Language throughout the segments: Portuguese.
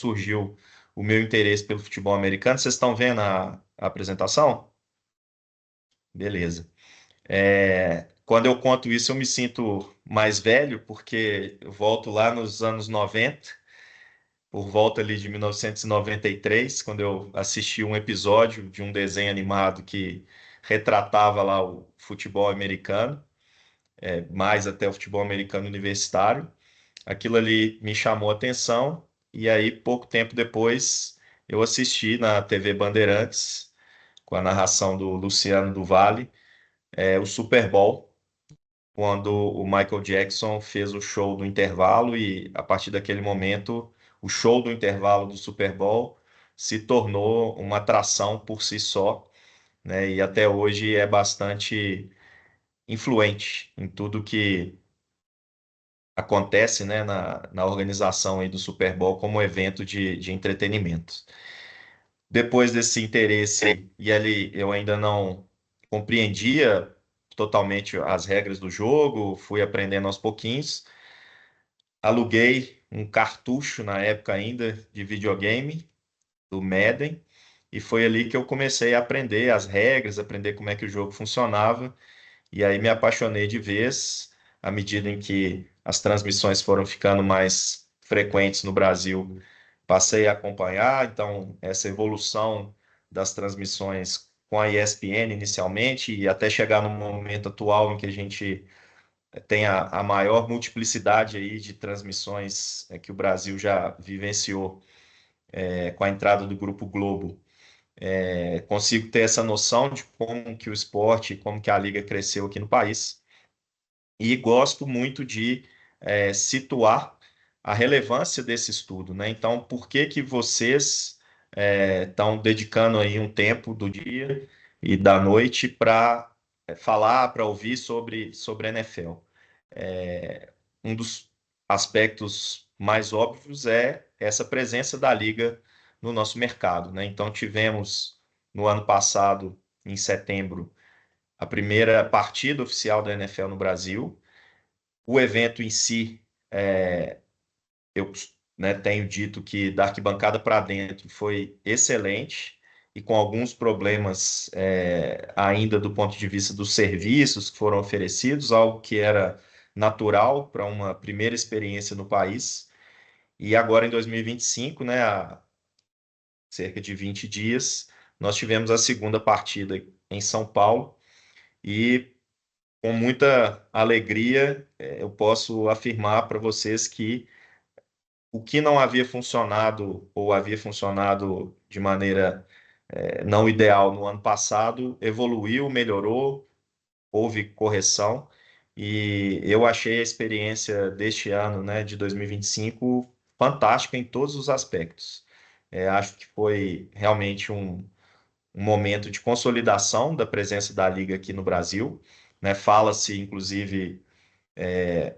surgiu o meu interesse pelo futebol americano. Vocês estão vendo a apresentação? Beleza. Quando eu conto isso, eu me sinto mais velho, porque eu volto lá nos anos 90, por volta ali de 1993, quando eu assisti um episódio de um desenho animado que retratava lá o futebol americano, mais até o futebol americano universitário. Aquilo ali me chamou a atenção, e aí, pouco tempo depois, eu assisti na TV Bandeirantes, com a narração do Luciano do Vale, o Super Bowl, quando o Michael Jackson fez o show do intervalo, e a partir daquele momento, o show do intervalo do Super Bowl se tornou uma atração por si só, né? E até hoje é bastante influente em tudo que acontece, né, na organização aí do Super Bowl como evento de entretenimento. Depois desse interesse, e ali eu ainda não compreendia totalmente as regras do jogo, fui aprendendo aos pouquinhos. Aluguei um cartucho na época ainda de videogame do Madden, e foi ali que eu comecei a aprender as regras, aprender como é que o jogo funcionava, e aí me apaixonei de vez, à medida em que as transmissões foram ficando mais frequentes no Brasil, passei a acompanhar, então essa evolução das transmissões com a ESPN inicialmente, e até chegar no momento atual em que a gente tem a maior multiplicidade aí de transmissões que o Brasil já vivenciou, com a entrada do Grupo Globo. Consigo ter essa noção de como que o esporte, como que a liga cresceu aqui no país, e gosto muito de situar a relevância desse estudo, né? Então, por que que vocês estão dedicando aí um tempo do dia e da noite para falar, para ouvir sobre a NFL? Um dos aspectos mais óbvios é essa presença da liga no nosso mercado, né? Então, tivemos no ano passado, em setembro, a primeira partida oficial da NFL no Brasil. O evento em si, eu, né, tenho dito que da arquibancada para dentro foi excelente, e com alguns problemas ainda do ponto de vista dos serviços que foram oferecidos, algo que era natural para uma primeira experiência no país. E agora em 2025, né, há cerca de 20 dias, nós tivemos a segunda partida em São Paulo, e com muita alegria eu posso afirmar para vocês que o que não havia funcionado ou havia funcionado de maneira não ideal no ano passado evoluiu, melhorou, houve correção, e eu achei a experiência deste ano, né, de 2025, fantástica em todos os aspectos. Acho que foi realmente um momento de consolidação da presença da Liga aqui no Brasil, né? Fala-se, inclusive,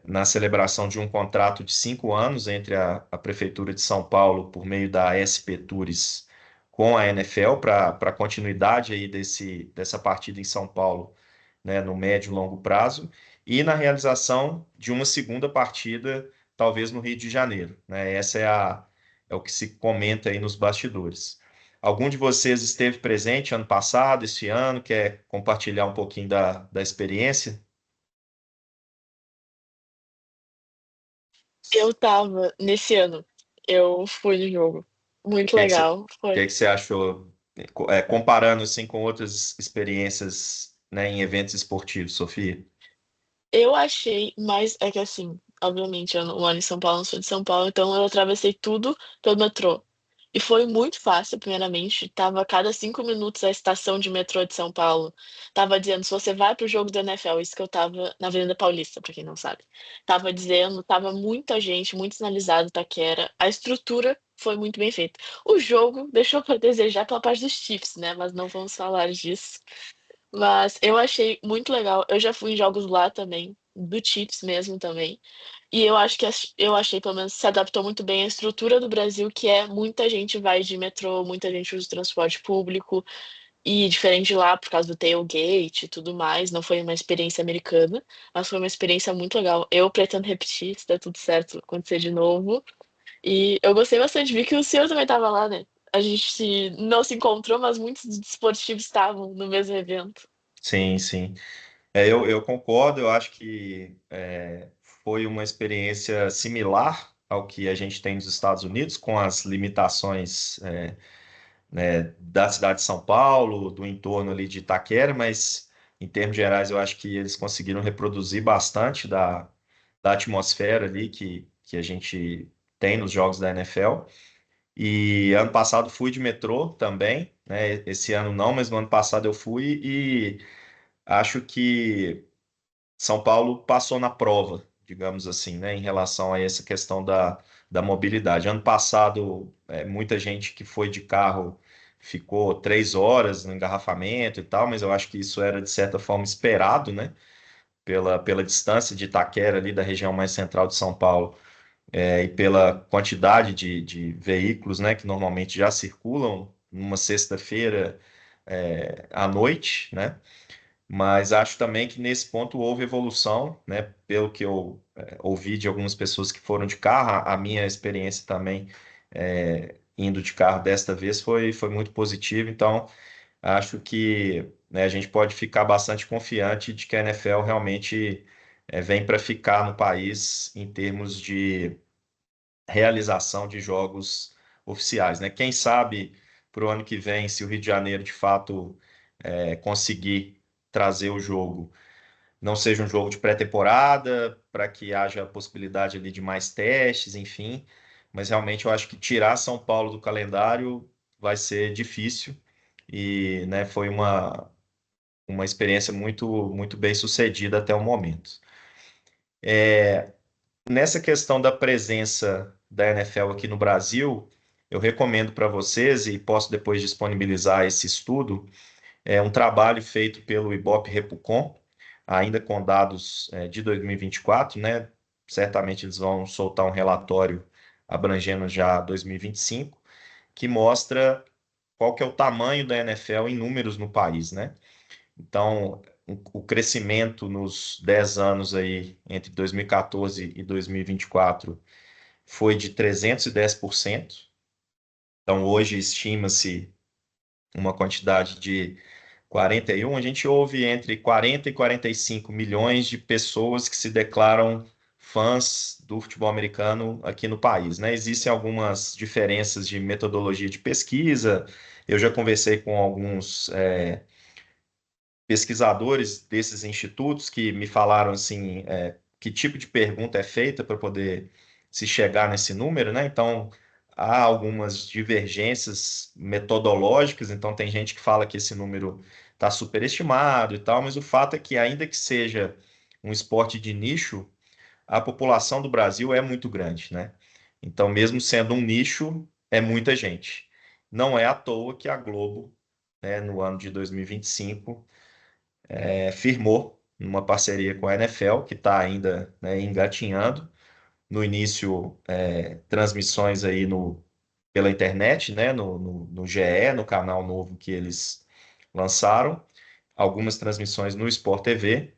na celebração de um contrato de 5 anos entre a Prefeitura de São Paulo, por meio da SP Tours, com a NFL, para a continuidade aí dessa partida em São Paulo, né, no médio e longo prazo, e na realização de uma segunda partida, talvez no Rio de Janeiro, né? Essa é o que se comenta aí nos bastidores. Algum de vocês esteve presente ano passado, esse ano, quer compartilhar um pouquinho da experiência? Eu tava nesse ano. Eu fui no jogo. Muito que que você, legal. Foi. que que você achou, comparando assim com outras experiências, né, em eventos esportivos, Sofia? Eu achei, mas é que assim, obviamente, eu não moro em São Paulo, não sou de São Paulo, então eu atravessei tudo pelo metrô. E foi muito fácil, primeiramente. Tava a cada 5 minutos a estação de metrô de São Paulo. Tava dizendo, se você vai pro jogo da NFL, isso que eu tava na Avenida Paulista, pra quem não sabe. Tava dizendo, tava muita gente, muito sinalizado, Taquera. A estrutura foi muito bem feita. O jogo deixou pra desejar pela parte dos Chiefs, né? Mas não vamos falar disso. Mas eu achei muito legal. Eu já fui em jogos lá também, do Chiefs mesmo também. E eu acho que eu achei, pelo menos, se adaptou muito bem à estrutura do Brasil, que é muita gente vai de metrô, muita gente usa o transporte público. E diferente lá, por causa do tailgate e tudo mais, não foi uma experiência americana, mas foi uma experiência muito legal. Eu pretendo repetir, se der tudo certo, acontecer de novo. E eu gostei bastante, vi que o senhor também estava lá, né? A gente não se encontrou, mas muitos desportivos estavam no mesmo evento. Sim, sim. Eu concordo, eu acho que foi uma experiência similar ao que a gente tem nos Estados Unidos, com as limitações, né, da cidade de São Paulo, do entorno ali de Itaquera, mas em termos gerais eu acho que eles conseguiram reproduzir bastante da atmosfera ali que a gente tem nos jogos da NFL. E ano passado fui de metrô também, né? Esse ano não, mas no ano passado eu fui e acho que São Paulo passou na prova, digamos assim, né, em relação a essa questão da mobilidade. Ano passado, muita gente que foi de carro ficou 3 horas no engarrafamento e tal, mas eu acho que isso era, de certa forma, esperado, né, pela distância de Itaquera, ali da região mais central de São Paulo, e pela quantidade de veículos, né, que normalmente já circulam numa sexta-feira, à noite, né? Mas acho também que nesse ponto houve evolução, né? Pelo que eu ouvi de algumas pessoas que foram de carro, a minha experiência também indo de carro desta vez foi muito positiva. Então, acho que, né, a gente pode ficar bastante confiante de que a NFL realmente vem para ficar no país em termos de realização de jogos oficiais, né? Quem sabe para o ano que vem, se o Rio de Janeiro de fato conseguir trazer o jogo, não seja um jogo de pré-temporada, para que haja a possibilidade ali de mais testes, enfim. Mas realmente eu acho que tirar São Paulo do calendário vai ser difícil e, né, foi uma experiência muito bem sucedida até o momento. Nessa questão da presença da NFL aqui no Brasil, eu recomendo para vocês, e posso depois disponibilizar esse estudo, um trabalho feito pelo Ibope Repucon, ainda com dados de 2024, né? Certamente eles vão soltar um relatório abrangendo já 2025, que mostra qual que é o tamanho da NFL em números no país, né? Então, o crescimento nos 10 anos aí, entre 2014 e 2024, foi de 310%. Então, hoje estima-se uma quantidade de 41, a gente ouve entre 40 e 45 milhões de pessoas que se declaram fãs do futebol americano aqui no país, né? Existem algumas diferenças de metodologia de pesquisa. Eu já conversei com alguns pesquisadores desses institutos que me falaram assim, que tipo de pergunta é feita para poder se chegar nesse número, né? Então, há algumas divergências metodológicas, então tem gente que fala que esse número está superestimado e tal, mas o fato é que, ainda que seja um esporte de nicho, a população do Brasil é muito grande, né? Então, mesmo sendo um nicho, é muita gente. Não é à toa que a Globo, né, no ano de 2025, firmou uma parceria com a NFL, que está ainda, né, engatinhando. No início, transmissões aí pela internet, né, no GE, no canal novo que eles lançaram, algumas transmissões no Sport TV,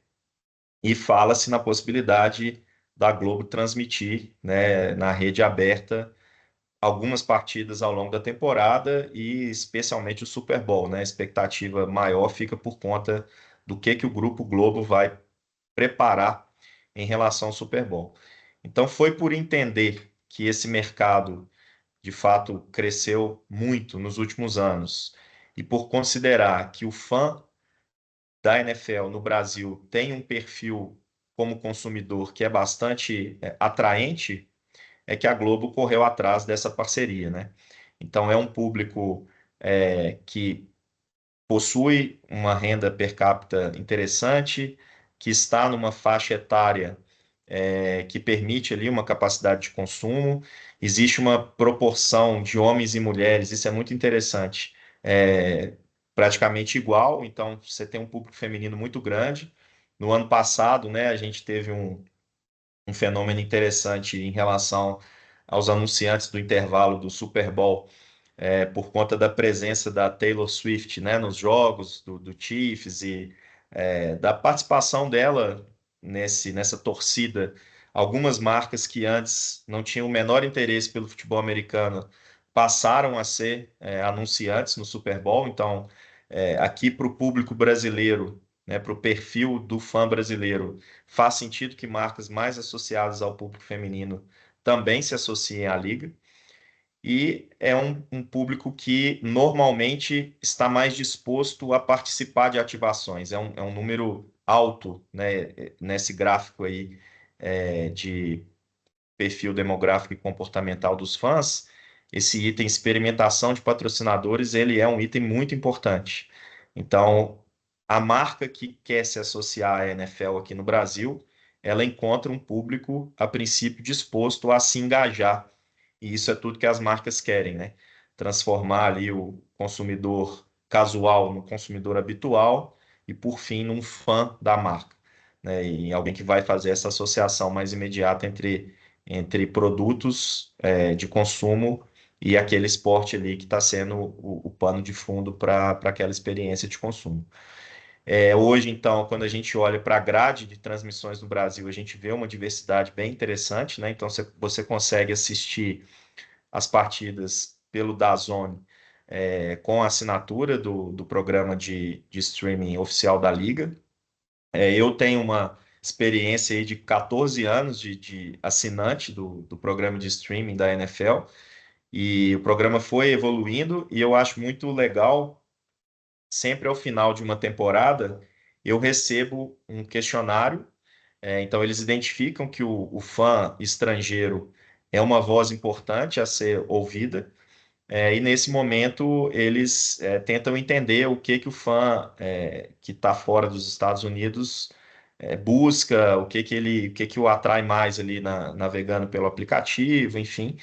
e fala-se na possibilidade da Globo transmitir, né, na rede aberta algumas partidas ao longo da temporada e especialmente o Super Bowl, né? A expectativa maior fica por conta do que o Grupo Globo vai preparar em relação ao Super Bowl. Então, foi por entender que esse mercado, de fato, cresceu muito nos últimos anos e por considerar que o fã da NFL no Brasil tem um perfil como consumidor que é bastante atraente, é que a Globo correu atrás dessa parceria, né? Então, é um público que possui uma renda per capita interessante, que está numa faixa etária que permite ali uma capacidade de consumo. Existe uma proporção de homens e mulheres, isso é muito interessante, praticamente igual, então você tem um público feminino muito grande. No ano passado, né, a gente teve um fenômeno interessante em relação aos anunciantes do intervalo do Super Bowl, por conta da presença da Taylor Swift, né, nos jogos do Chiefs e da participação dela nessa torcida Algumas marcas que antes não tinham o menor interesse pelo futebol americano passaram a ser anunciantes no Super Bowl. Então, aqui para o público brasileiro, né, para o perfil do fã brasileiro, faz sentido que marcas mais associadas ao público feminino também se associem à liga. E é um público que normalmente está mais disposto a participar de ativações. É um número alto, né, nesse gráfico aí de perfil demográfico e comportamental dos fãs. Esse item experimentação de patrocinadores, ele é um item muito importante. Então, a marca que quer se associar à NFL aqui no Brasil, ela encontra um público, a princípio, disposto a se engajar, e isso é tudo que as marcas querem, né? Transformar ali o consumidor casual no consumidor habitual e, por fim, num fã da marca, né? E alguém que vai fazer essa associação mais imediata entre produtos de consumo e aquele esporte ali que está sendo o pano de fundo para aquela experiência de consumo. Hoje, então, quando a gente olha para a grade de transmissões no Brasil, a gente vê uma diversidade bem interessante, né? Então, você consegue assistir as partidas pelo DAZN com a assinatura do programa de streaming oficial da Liga. Eu tenho uma experiência aí de 14 anos de assinante do programa de streaming da NFL, e o programa foi evoluindo, e eu acho muito legal, sempre ao final de uma temporada, eu recebo um questionário. Então eles identificam que o fã estrangeiro é uma voz importante a ser ouvida, e nesse momento eles tentam entender o que o fã que está fora dos Estados Unidos busca, o que o atrai mais ali navegando pelo aplicativo, enfim.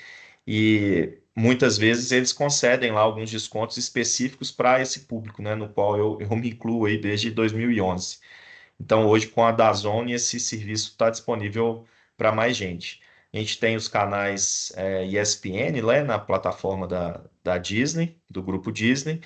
E muitas vezes eles concedem lá alguns descontos específicos para esse público, né, no qual eu me incluo aí desde 2011. Então, hoje, com a DAZN, esse serviço está disponível para mais gente. A gente tem os canais ESPN, né, na plataforma da Disney, do grupo Disney,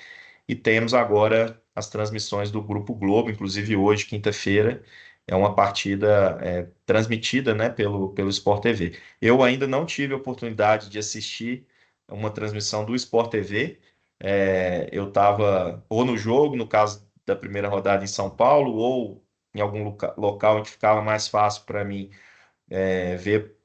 e temos agora as transmissões do Grupo Globo. Inclusive, hoje, quinta-feira, é uma partida transmitida, né, pelo Sport TV. Eu ainda não tive a oportunidade de assistir uma transmissão do Sport TV. Eu estava ou no jogo, no caso da primeira rodada em São Paulo, ou em algum local onde ficava mais fácil para mim ver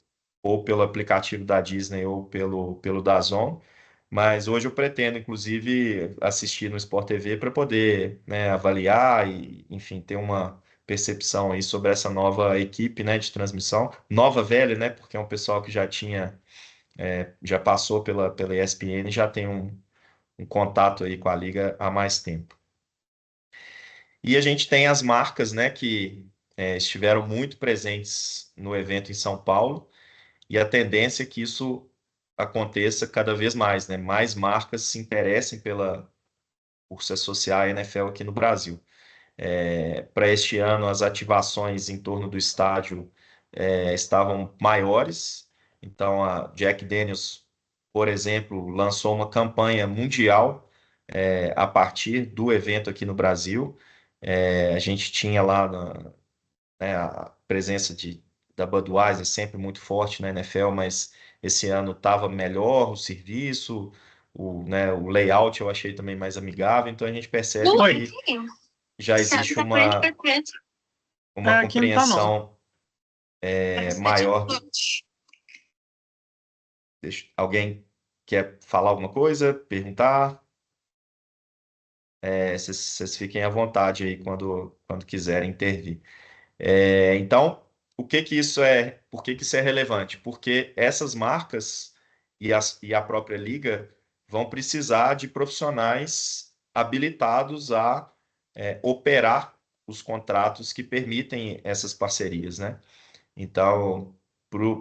ou pelo aplicativo da Disney ou pelo DAZN. Mas hoje eu pretendo, inclusive, assistir no Sport TV para poder, né, avaliar e, enfim, ter uma percepção aí sobre essa nova equipe, né, de transmissão. Nova velha, né, porque é um pessoal que já tinha, já passou pela ESPN, já tem um contato aí com a liga há mais tempo. E a gente tem as marcas, né, que estiveram muito presentes no evento em São Paulo, e a tendência é que isso aconteça cada vez mais, né? Mais marcas se interessem por se associar à NFL aqui no Brasil. Para este ano, as ativações em torno do estádio estavam maiores. Então, a Jack Daniels, por exemplo, lançou uma campanha mundial a partir do evento aqui no Brasil. A gente tinha lá né, a presença da Budweiser sempre muito forte na NFL, mas esse ano estava melhor o serviço, né, o layout eu achei também mais amigável, então a gente percebe Oi. que já existe uma Aqui não tá, não. compreensão maior. Alguém quer falar alguma coisa, perguntar? Vocês fiquem à vontade aí quando quiserem intervir. Então, por que que isso é relevante? Porque essas marcas e a própria liga vão precisar de profissionais habilitados a operar os contratos que permitem essas parcerias, né? Então,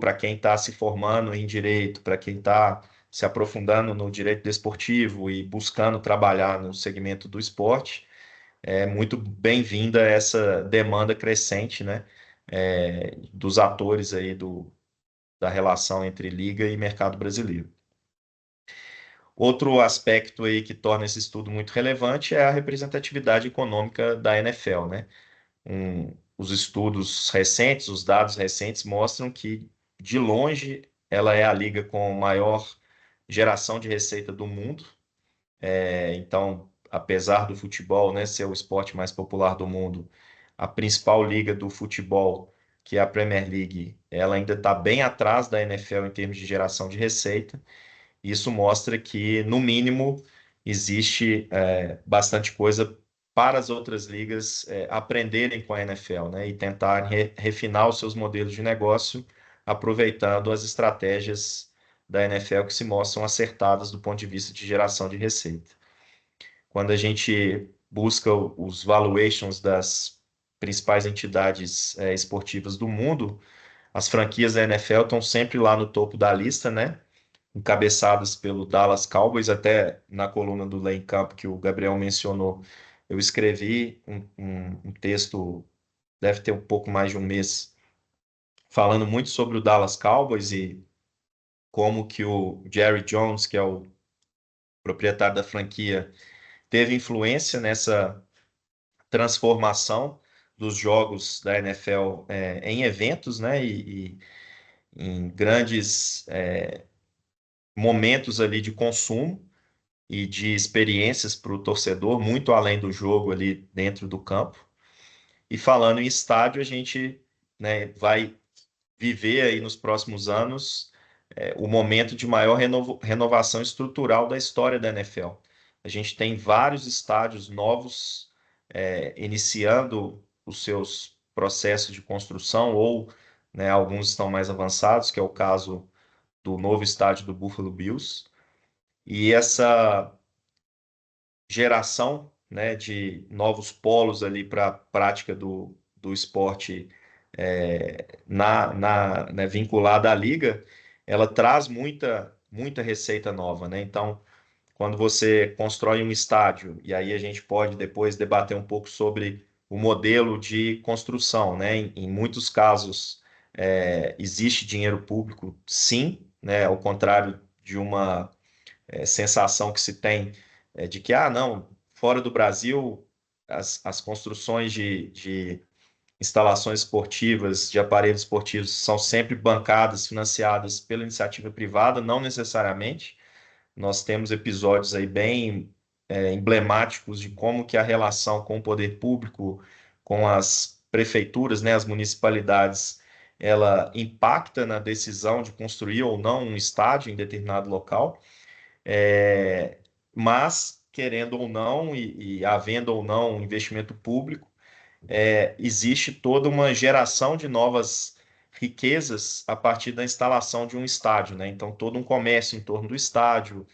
para quem está se formando em direito, para quem está se aprofundando no direito desportivo e buscando trabalhar no segmento do esporte, é muito bem-vinda essa demanda crescente, né, dos atores aí da relação entre liga e mercado brasileiro. Outro aspecto aí que torna esse estudo muito relevante é a representatividade econômica da NFL, né? os estudos recentes, os dados recentes mostram que, de longe, ela é a liga com maior geração de receita do mundo. Então, apesar do futebol, né, ser o esporte mais popular do mundo, a principal liga do futebol, que é a Premier League, ela ainda está bem atrás da NFL em termos de geração de receita. Isso mostra que, no mínimo, existe bastante coisa para as outras ligas aprenderem com a NFL, né, e tentarem refinar os seus modelos de negócio, aproveitando as estratégias da NFL que se mostram acertadas do ponto de vista de geração de receita. Quando a gente busca os valuations das principais entidades esportivas do mundo, as franquias da NFL estão sempre lá no topo da lista, né? Encabeçadas pelo Dallas Cowboys. Até na coluna do Lane Camp que o Gabriel mencionou, eu escrevi um texto, deve ter um pouco mais de um mês, falando muito sobre o Dallas Cowboys e como que o Jerry Jones, que é o proprietário da franquia, teve influência nessa transformação dos jogos da NFL em eventos, né, e em grandes momentos ali de consumo e de experiências para o torcedor, muito além do jogo ali dentro do campo. E falando em estádio, a gente, né, vai viver aí nos próximos anos o momento de maior renovação estrutural da história da NFL. A gente tem vários estádios novos iniciando os seus processos de construção, ou né, alguns estão mais avançados, que é o caso do novo estádio do Buffalo Bills. E essa geração, né, de novos polos ali para a prática do esporte né, vinculada à liga, ela traz muita receita nova, né? Então, quando você constrói um estádio, e aí a gente pode depois debater um pouco sobre o modelo de construção, né? Em muitos casos, existe dinheiro público, sim, né? Ao contrário de uma sensação que se tem de que, ah, não, fora do Brasil, as construções de instalações esportivas, de aparelhos esportivos, são sempre bancadas, financiadas pela iniciativa privada, não necessariamente. Nós temos episódios aí bem emblemáticos de como que a relação com o poder público, com as prefeituras, né, as municipalidades, ela impacta na decisão de construir ou não um estádio em determinado local. Mas, querendo ou não, e havendo ou não um investimento público, existe toda uma geração de novas riquezas a partir da instalação de um estádio, né? Então, todo um comércio em torno do estádio,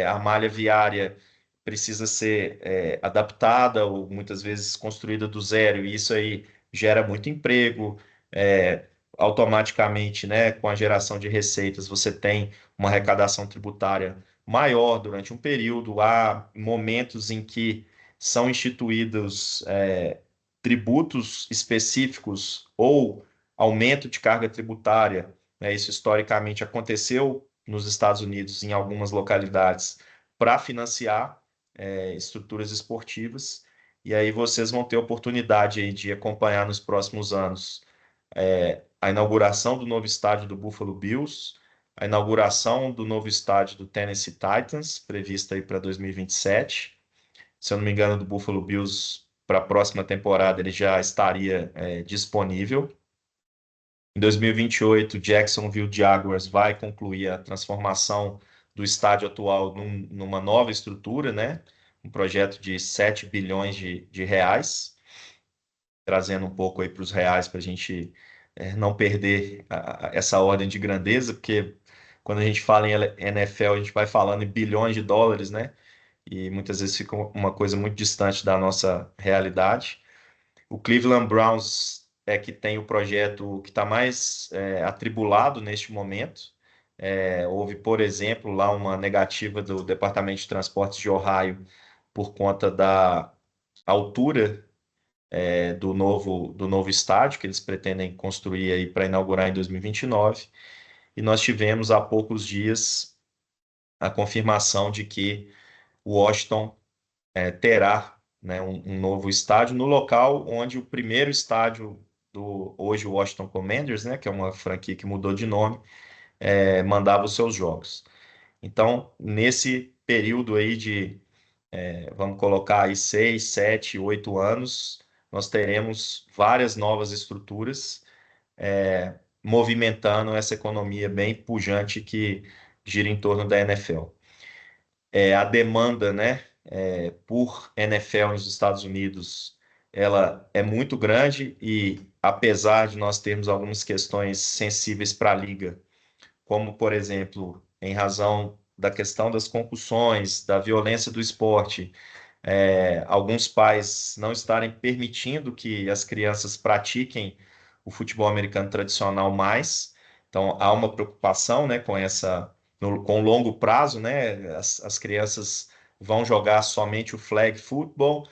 a malha viária precisa ser adaptada ou muitas vezes construída do zero, e isso aí gera muito emprego. é, Automaticamente, né, com a geração de receitas, você tem uma arrecadação tributária maior durante um período. Há momentos em que são instituídos tributos específicos ou aumento de carga tributária, né? Isso historicamente aconteceu nos Estados Unidos, em algumas localidades, para financiar estruturas esportivas. E aí vocês vão ter oportunidade aí de acompanhar nos próximos anos a inauguração do novo estádio do Buffalo Bills, a inauguração do novo estádio do Tennessee Titans, prevista aí para 2027. Se eu não me engano, do Buffalo Bills para a próxima temporada ele já estaria disponível. Em 2028, Jacksonville Jaguars vai concluir a transformação do estádio atual numa nova estrutura, né? Um projeto de 7 bilhões de reais, trazendo um pouco aí para os reais para a gente não perder essa ordem de grandeza, porque quando a gente fala em NFL, a gente vai falando em bilhões de dólares, né? E muitas vezes fica uma coisa muito distante da nossa realidade. O Cleveland Browns é que tem o projeto que está mais atribulado neste momento. Houve, por exemplo, lá uma negativa do Departamento de Transportes de Ohio por conta da altura do novo estádio que eles pretendem construir aí para inaugurar em 2029. E nós tivemos há poucos dias a confirmação de que o Washington terá né, um novo estádio no local onde o primeiro estádio do hoje Washington Commanders, né, que é uma franquia que mudou de nome, mandava os seus jogos. Então, nesse período aí de, vamos colocar aí 6, 7, 8 anos, nós teremos várias novas estruturas movimentando essa economia bem pujante que gira em torno da NFL. A demanda, né, por NFL nos Estados Unidos, ela é muito grande e apesar de nós termos algumas questões sensíveis para a liga, como por exemplo, em razão da questão das concussões, da violência do esporte, alguns pais não estarem permitindo que as crianças pratiquem o futebol americano tradicional mais. Então, há uma preocupação, né, com com longo prazo, né, as crianças vão jogar somente o flag football,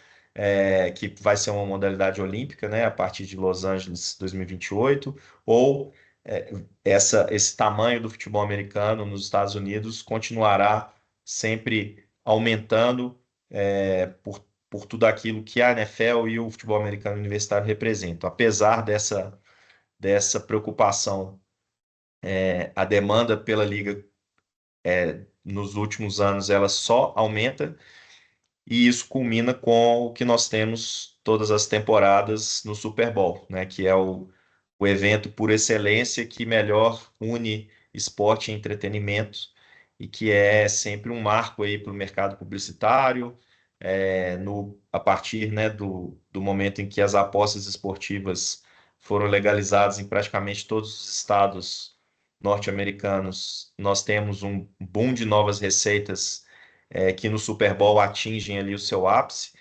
que vai ser uma modalidade olímpica, né, a partir de Los Angeles 2028, ou esse tamanho do futebol americano nos Estados Unidos continuará sempre aumentando por tudo aquilo que a NFL e o futebol americano universitário representam. Apesar dessa preocupação, a demanda pela liga nos últimos anos ela só aumenta e isso culmina com o que nós temos todas as temporadas no Super Bowl, né, que é o evento por excelência que melhor une esporte e entretenimento e que é sempre um marco aí para o mercado publicitário, a partir, né, do momento em que as apostas esportivas foram legalizadas em praticamente todos os estados norte-americanos, nós temos um boom de novas receitas que no Super Bowl atingem ali o seu ápice.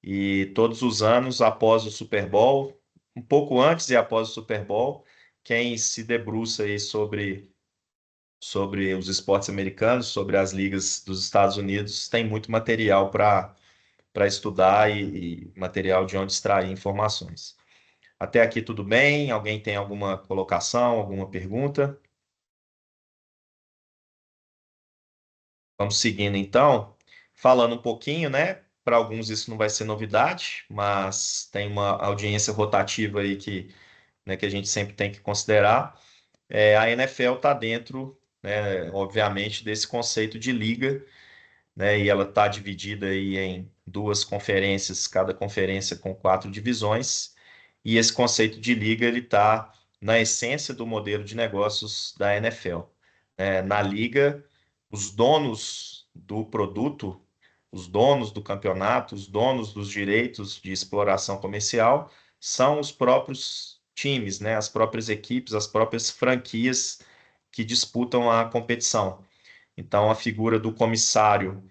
E todos os anos, após o Super Bowl, um pouco antes e após o Super Bowl, quem se debruça aí sobre os esportes americanos, sobre as ligas dos Estados Unidos, tem muito material para estudar e material de onde extrair informações. Até aqui tudo bem? Alguém tem alguma colocação, alguma pergunta? Vamos seguindo então, falando um pouquinho, né? Para alguns isso não vai ser novidade, mas tem uma audiência rotativa aí que a gente sempre tem que considerar. A NFL está dentro, né, obviamente, desse conceito de liga, né? E ela está dividida aí em duas conferências, cada conferência com 4 divisões. E esse conceito de liga ele está na essência do modelo de negócios da NFL. Na liga, os donos do produto, os donos do campeonato, os donos dos direitos de exploração comercial são os próprios times, né? As próprias equipes, as próprias franquias que disputam a competição. Então, a figura do comissário,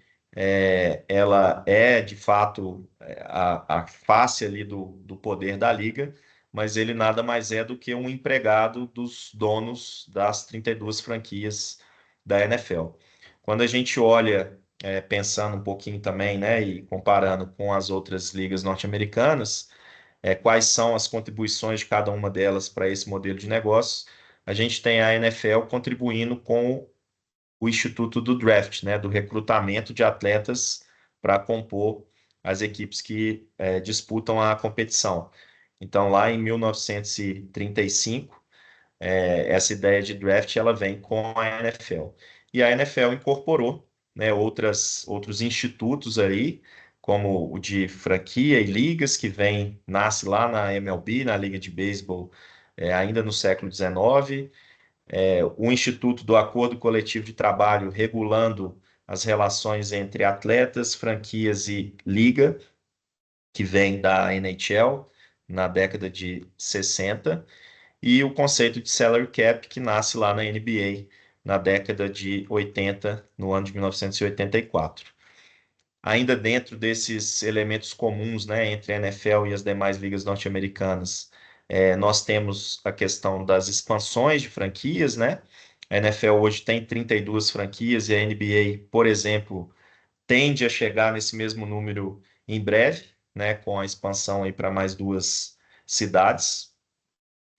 ela é, de fato, a face ali do poder da liga, mas ele nada mais é do que um empregado dos donos das 32 franquias da NFL. Quando a gente olha, pensando um pouquinho também, né, e comparando com as outras ligas norte-americanas, quais são as contribuições de cada uma delas para esse modelo de negócio, a gente tem a NFL contribuindo com o Instituto do Draft, né, do recrutamento de atletas para compor as equipes que disputam a competição. Então, lá em 1935, essa ideia de draft ela vem com a NFL. E a NFL incorporou, né, outros institutos aí, como o de franquia e ligas, que nasce lá na MLB, na Liga de Beisebol, ainda no século XIX, o Instituto do Acordo Coletivo de Trabalho regulando as relações entre atletas, franquias e liga, que vem da NHL na década de 60, e o conceito de salary cap, que nasce lá na NBA na década de 80, no ano de 1984. Ainda dentro desses elementos comuns, né, entre a NFL e as demais ligas norte-americanas, nós temos a questão das expansões de franquias, né? A NFL hoje tem 32 franquias e a NBA, por exemplo, tende a chegar nesse mesmo número em breve, né, com a expansão aí para mais 2 cidades.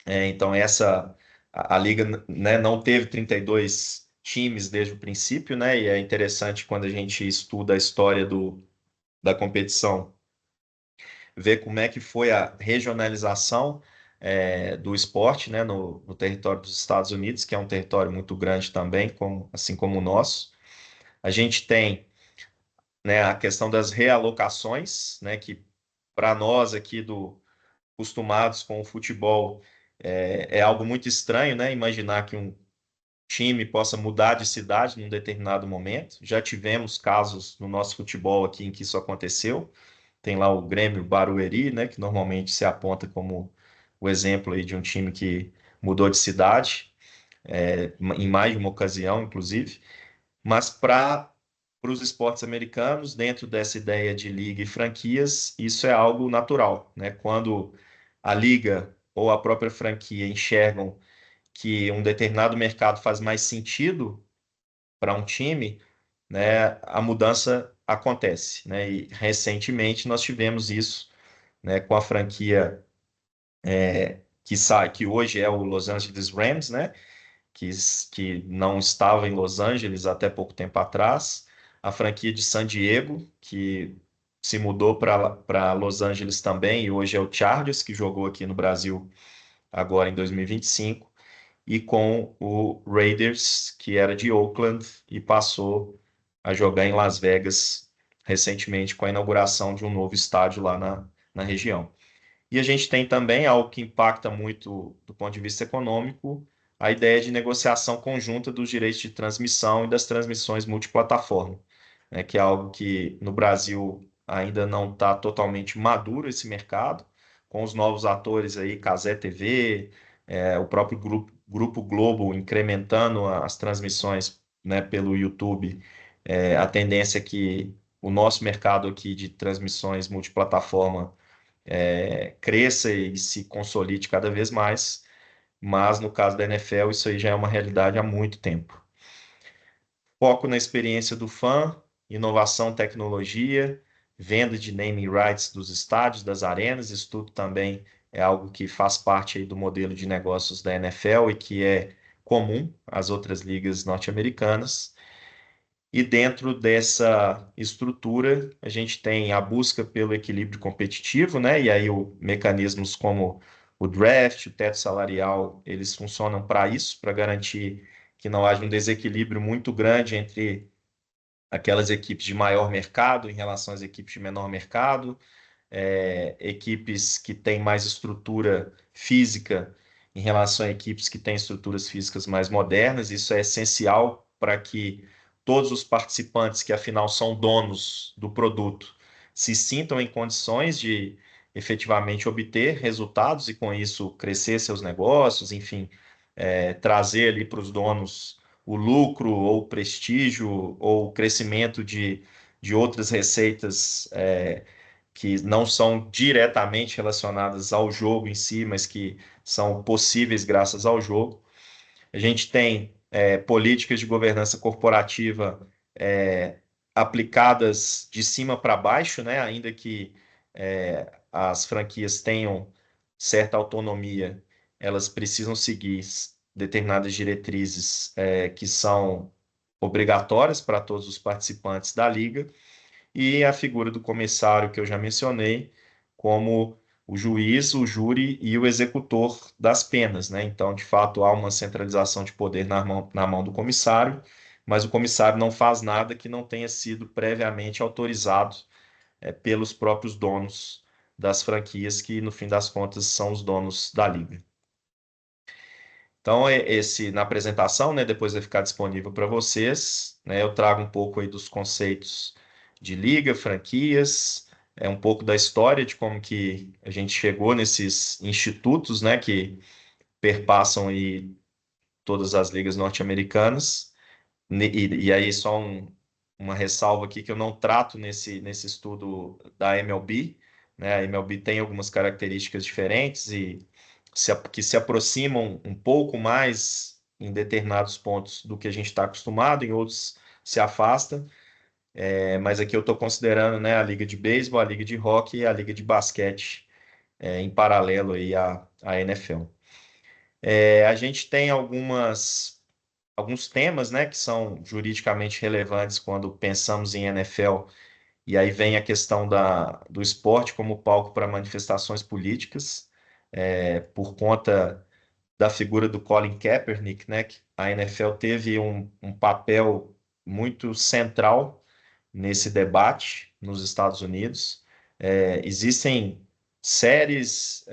Então a liga, né, não teve 32 times desde o princípio, né? E é interessante quando a gente estuda a história da competição, ver como é que foi a regionalização do esporte, né, no território dos Estados Unidos, que é um território muito grande também, assim como o nosso. A gente tem, né, a questão das realocações, né, que para nós aqui acostumados com o futebol é algo muito estranho, né, imaginar que um time possa mudar de cidade num determinado momento. Já tivemos casos no nosso futebol aqui em que isso aconteceu. Tem lá o Grêmio Barueri, né, que normalmente se aponta como o exemplo aí de um time que mudou de cidade, em mais de uma ocasião, inclusive. Mas para os esportes americanos, dentro dessa ideia de liga e franquias, isso é algo natural, né? Quando a liga ou a própria franquia enxergam que um determinado mercado faz mais sentido para um time, né, a mudança acontece, né? E recentemente nós tivemos isso, né, com a franquia que hoje é o Los Angeles Rams, né? Que, que não estava em Los Angeles até pouco tempo atrás, a franquia de San Diego, que se mudou para Los Angeles também, e hoje é o Chargers, que jogou aqui no Brasil agora em 2025, e com o Raiders, que era de Oakland e passou a jogar em Las Vegas recentemente com a inauguração de um novo estádio lá na região. E a gente tem também algo que impacta muito do ponto de vista econômico, a ideia de negociação conjunta dos direitos de transmissão e das transmissões multiplataforma, né, que é algo que no Brasil ainda não está totalmente maduro esse mercado, com os novos atores aí, Cazé TV, o próprio Grupo Globo incrementando as transmissões, né, pelo YouTube, a tendência é que o nosso mercado aqui de transmissões multiplataforma cresça e se consolide cada vez mais, mas no caso da NFL, isso aí já é uma realidade há muito tempo. Foco na experiência do fã, inovação, tecnologia, venda de naming rights dos estádios, das arenas, isso tudo também é algo que faz parte aí do modelo de negócios da NFL e que é comum às outras ligas norte-americanas. E dentro dessa estrutura, a gente tem a busca pelo equilíbrio competitivo, né? E aí mecanismos como o draft, o teto salarial, eles funcionam para isso, para garantir que não haja um desequilíbrio muito grande entre aquelas equipes de maior mercado em relação às equipes de menor mercado, equipes que têm mais estrutura física em relação a equipes que têm estruturas físicas mais modernas. Isso é essencial para que todos os participantes, que afinal são donos do produto, se sintam em condições de efetivamente obter resultados e, com isso, crescer seus negócios, enfim, trazer ali para os donos o lucro ou o prestígio ou o crescimento de outras receitas que não são diretamente relacionadas ao jogo em si, mas que são possíveis graças ao jogo. A gente tem políticas de governança corporativa aplicadas de cima para baixo, né? Ainda que as franquias tenham certa autonomia, elas precisam seguir determinadas diretrizes que são obrigatórias para todos os participantes da liga, e a figura do comissário, que eu já mencionei, como o juiz, o júri e o executor das penas, né? Então, de fato, há uma centralização de poder na mão do comissário, mas o comissário não faz nada que não tenha sido previamente autorizado pelos próprios donos das franquias, que no fim das contas são os donos da liga. Então, esse na apresentação, né, depois vai ficar disponível para vocês, né, eu trago um pouco aí dos conceitos de liga, franquias, um pouco da história de como que a gente chegou nesses institutos, né, que perpassam aí todas as ligas norte-americanas. E aí só uma ressalva aqui que eu não trato nesse estudo da MLB, né? A MLB tem algumas características diferentes e que se aproximam um pouco mais em determinados pontos do que a gente está acostumado, em outros se afasta. Mas aqui eu estou considerando, né, a liga de beisebol, a liga de hóquei e a liga de basquete em paralelo aí à NFL. A gente tem alguns temas, né, que são juridicamente relevantes quando pensamos em NFL E aí vem a questão do esporte como palco para manifestações políticas, por conta da figura do Colin Kaepernick, né? Que a NFL teve um papel muito central nesse debate nos Estados Unidos. Existem séries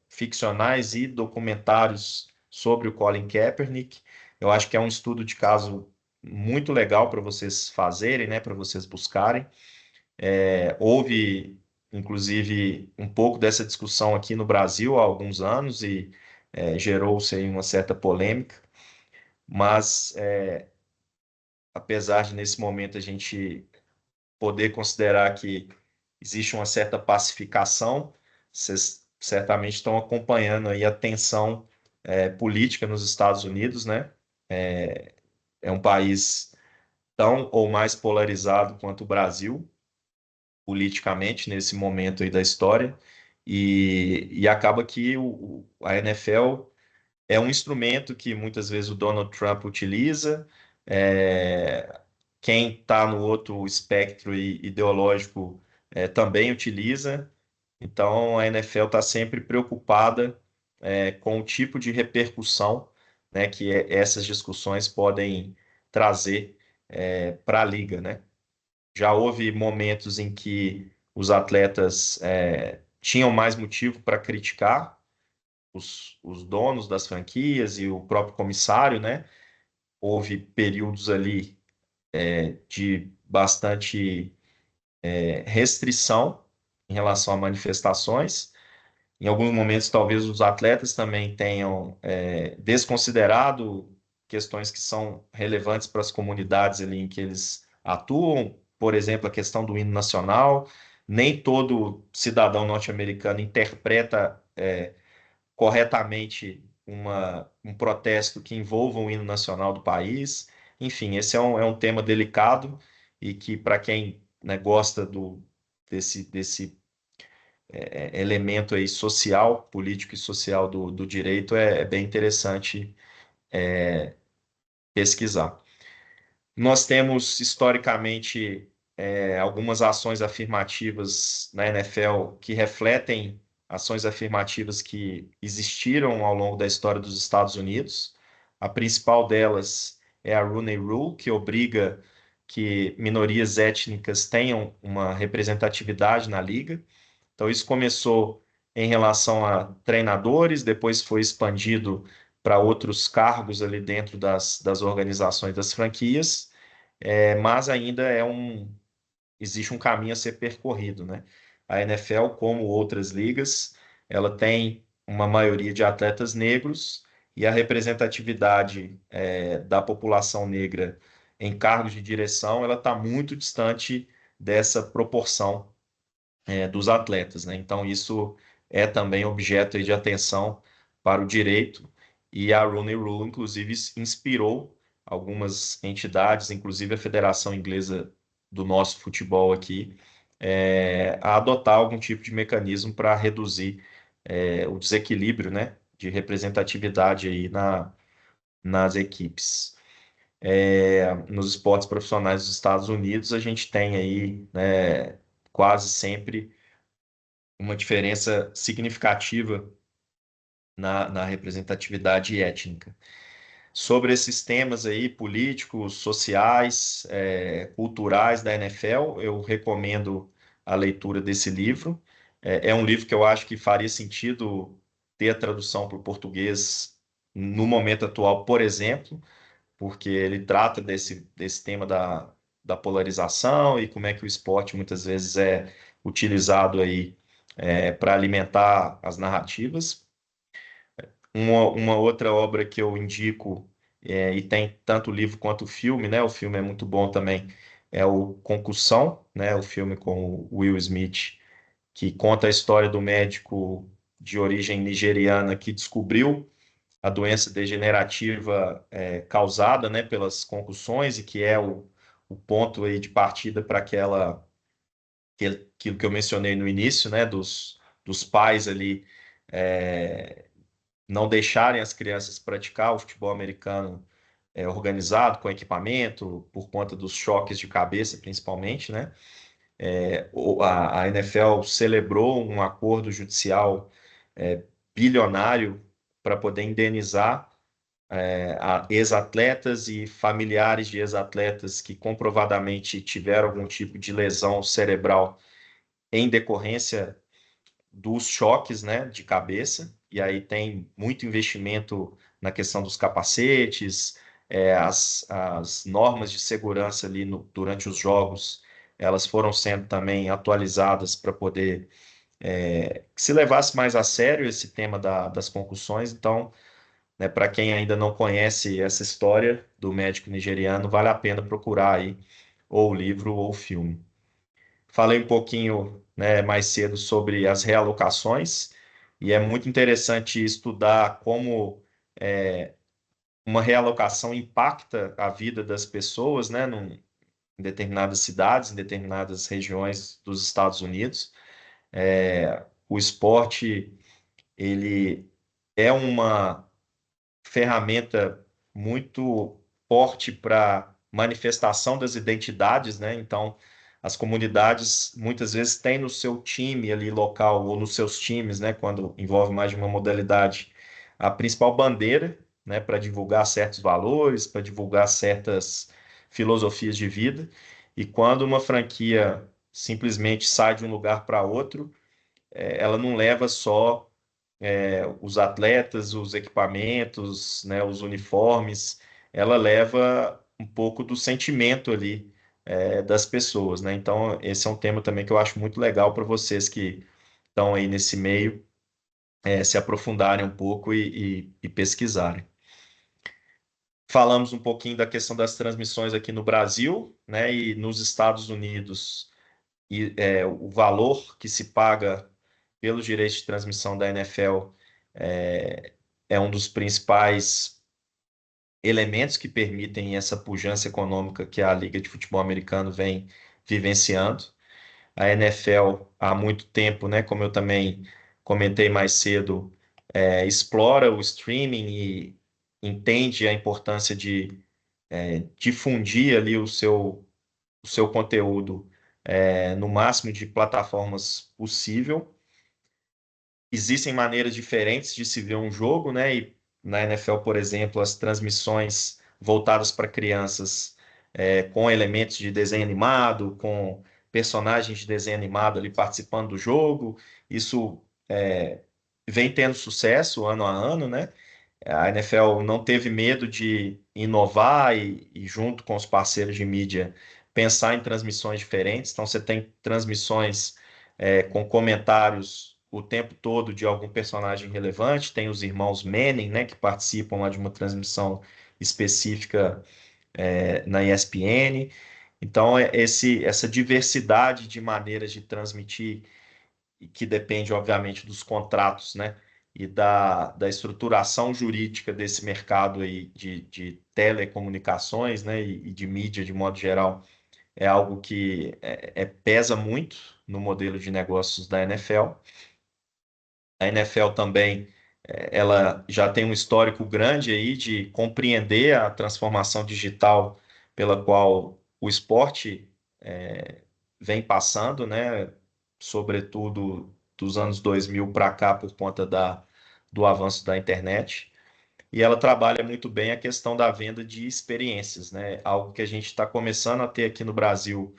ficcionais e documentários sobre o Colin Kaepernick. Eu acho que é um estudo de caso muito legal para vocês fazerem, né? Para vocês buscarem. Houve, inclusive, um pouco dessa discussão aqui no Brasil há alguns anos e gerou-se aí uma certa polêmica, mas apesar de nesse momento a gente poder considerar que existe uma certa pacificação, vocês certamente estão acompanhando aí a tensão política nos Estados Unidos, né? É um país tão ou mais polarizado quanto o Brasil, politicamente nesse momento aí da história e acaba que a NFL é um instrumento que muitas vezes o Donald Trump utiliza, quem está no outro espectro ideológico também utiliza. Então a NFL está sempre preocupada com o tipo de repercussão, né, que essas discussões podem trazer para a liga, né? Já houve momentos em que os atletas tinham mais motivo para criticar os donos das franquias e o próprio comissário, né? Houve períodos ali de bastante restrição em relação a manifestações. Em alguns momentos, talvez os atletas também tenham desconsiderado questões que são relevantes para as comunidades ali em que eles atuam, por exemplo, a questão do hino nacional. Nem todo cidadão norte-americano interpreta corretamente um protesto que envolva o hino nacional do país. Enfim, esse é um tema delicado e que, para quem, né, gosta desse elemento aí social, político e social do direito, é bem interessante pesquisar. Nós temos, historicamente, algumas ações afirmativas na NFL que refletem ações afirmativas que existiram ao longo da história dos Estados Unidos. A principal delas é a Rooney Rule, que obriga que minorias étnicas tenham uma representatividade na liga. Então, isso começou em relação a treinadores, depois foi expandido para outros cargos ali dentro das organizações das franquias, mas ainda existe um caminho a ser percorrido, né? A NFL, como outras ligas, ela tem uma maioria de atletas negros e a representatividade da população negra em cargos de direção, ela está muito distante dessa proporção dos atletas, né? Então, isso é também objeto aí de atenção para o direito, e a Rooney Rule, inclusive, inspirou algumas entidades, inclusive a Federação Inglesa do nosso futebol aqui, a adotar algum tipo de mecanismo para reduzir o desequilíbrio, né, de representatividade aí nas equipes. Nos esportes profissionais dos Estados Unidos, a gente tem aí, né, quase sempre uma diferença significativa na representatividade étnica. Sobre esses temas aí, políticos, sociais, culturais da NFL, eu recomendo a leitura desse livro. É um livro que eu acho que faria sentido ter a tradução para o português no momento atual, por exemplo, porque ele trata desse tema da polarização e como é que o esporte muitas vezes é utilizado aí para alimentar as narrativas. Uma outra obra que eu indico, e tem tanto o livro quanto o filme, né? O filme é muito bom também, é o Concussão, né? O filme com o Will Smith, que conta a história do médico de origem nigeriana que descobriu a doença degenerativa causada, né, pelas concussões e que é o ponto aí de partida para aquilo que eu mencionei no início, né, dos pais ali não deixarem as crianças praticar o futebol americano organizado, com equipamento, por conta dos choques de cabeça, principalmente, né? A NFL celebrou um acordo judicial é, bilionário para poder indenizar a ex-atletas e familiares de ex-atletas que comprovadamente tiveram algum tipo de lesão cerebral em decorrência dos choques, né, de cabeça. E aí tem muito investimento na questão dos capacetes, as normas de segurança ali durante os jogos, elas foram sendo também atualizadas para poder que se levasse mais a sério esse tema das concussões. Então, né, para quem ainda não conhece essa história do médico nigeriano, vale a pena procurar aí ou o livro ou o filme. Falei um pouquinho, né, mais cedo sobre as realocações, e é muito interessante estudar como uma realocação impacta a vida das pessoas, né, em determinadas cidades, em determinadas regiões dos Estados Unidos. O esporte, ele é uma ferramenta muito forte para manifestação das identidades, né? Então, as comunidades muitas vezes têm no seu time ali local ou nos seus times, né, quando envolve mais de uma modalidade, a principal bandeira, né, para divulgar certos valores, para divulgar certas filosofias de vida. E quando uma franquia simplesmente sai de um lugar para outro, ela não leva só os atletas, os equipamentos, né, os uniformes, ela leva um pouco do sentimento ali das pessoas, né? Então, esse é um tema também que eu acho muito legal para vocês que estão aí nesse meio, se aprofundarem um pouco e pesquisarem. Falamos um pouquinho da questão das transmissões aqui no Brasil, né? E nos Estados Unidos, o valor que se paga pelos direitos de transmissão da NFL é, é um dos principais elementos que permitem essa pujança econômica que a Liga de Futebol Americano vem vivenciando. A NFL, há muito tempo, né, como eu também comentei mais cedo, explora o streaming e entende a importância de difundir ali o seu conteúdo no máximo de plataformas possível. Existem maneiras diferentes de se ver um jogo, né? E na NFL, por exemplo, as transmissões voltadas para crianças com elementos de desenho animado, com personagens de desenho animado ali participando do jogo, isso vem tendo sucesso ano a ano, né? A NFL não teve medo de inovar junto com os parceiros de mídia, pensar em transmissões diferentes. Então, você tem transmissões com comentários o tempo todo de algum personagem relevante. Tem os irmãos Manning, né, que participam lá de uma transmissão específica na ESPN. Então, essa diversidade de maneiras de transmitir e que depende, obviamente, dos contratos, né? E da estruturação jurídica desse mercado aí de telecomunicações, né? E de mídia de modo geral, é algo que pesa muito no modelo de negócios da NFL. A NFL também, ela já tem um histórico grande aí de compreender a transformação digital pela qual o esporte vem passando, né? Sobretudo dos anos 2000 para cá, por conta do avanço da internet. E ela trabalha muito bem a questão da venda de experiências, né? Algo que a gente está começando a ter aqui no Brasil,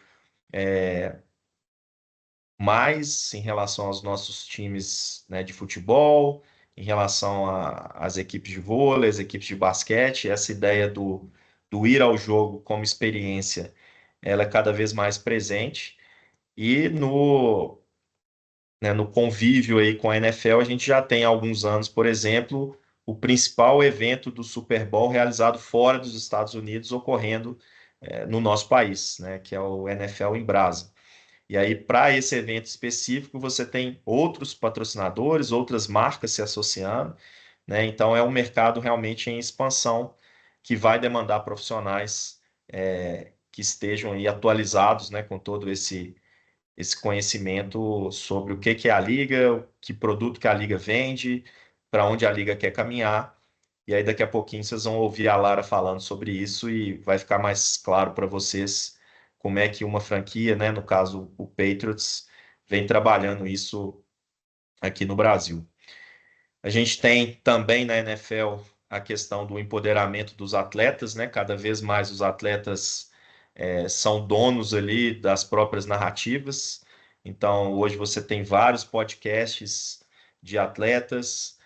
mais em relação aos nossos times, né, de futebol, em relação às equipes de vôlei, às equipes de basquete, essa ideia do ir ao jogo como experiência, ela é cada vez mais presente. E no convívio aí com a NFL, a gente já tem há alguns anos, por exemplo, o principal evento do Super Bowl realizado fora dos Estados Unidos, ocorrendo no nosso país, né, que é o NFL em Brasa. E aí, para esse evento específico, você tem outros patrocinadores, outras marcas se associando, né? Então, é um mercado realmente em expansão que vai demandar profissionais que estejam aí atualizados, né, com todo esse conhecimento sobre o que é a liga, que produto que a liga vende, para onde a liga quer caminhar. E aí daqui a pouquinho vocês vão ouvir a Lara falando sobre isso e vai ficar mais claro para vocês como é que uma franquia, né, no caso o Patriots, vem trabalhando isso aqui no Brasil. A gente tem também na NFL a questão do empoderamento dos atletas, né? Cada vez mais os atletas são donos ali das próprias narrativas. Então, hoje você tem vários podcasts de atletas,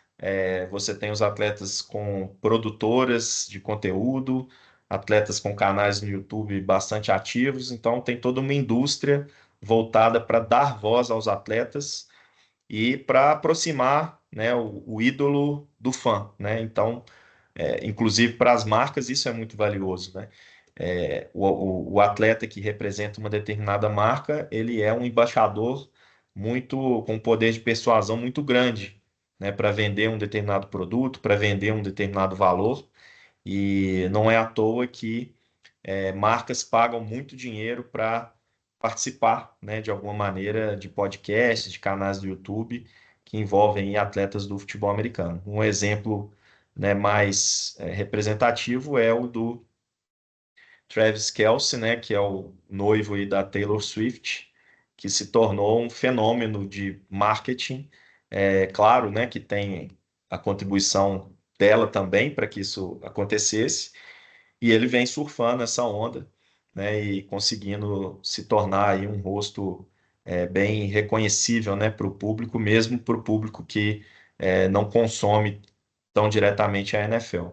você tem os atletas com produtoras de conteúdo, atletas com canais no YouTube bastante ativos. Então, tem toda uma indústria voltada para dar voz aos atletas e para aproximar, né, o ídolo do fã, né? Então, inclusive para as marcas isso é muito valioso, né? O atleta que representa uma determinada marca, ele é um embaixador muito com poder de persuasão muito grande, né, para vender um determinado produto, para vender um determinado valor. E não é à toa que marcas pagam muito dinheiro para participar, né, de alguma maneira de podcasts, de canais do YouTube que envolvem atletas do futebol americano. Um exemplo, né, mais representativo é o do Travis Kelce, né, que é o noivo aí da Taylor Swift, que se tornou um fenômeno de marketing. É claro, né, que tem a contribuição dela também para que isso acontecesse, e ele vem surfando essa onda, né, e conseguindo se tornar aí um rosto bem reconhecível, né, para o público, mesmo para o público que não consome tão diretamente a NFL.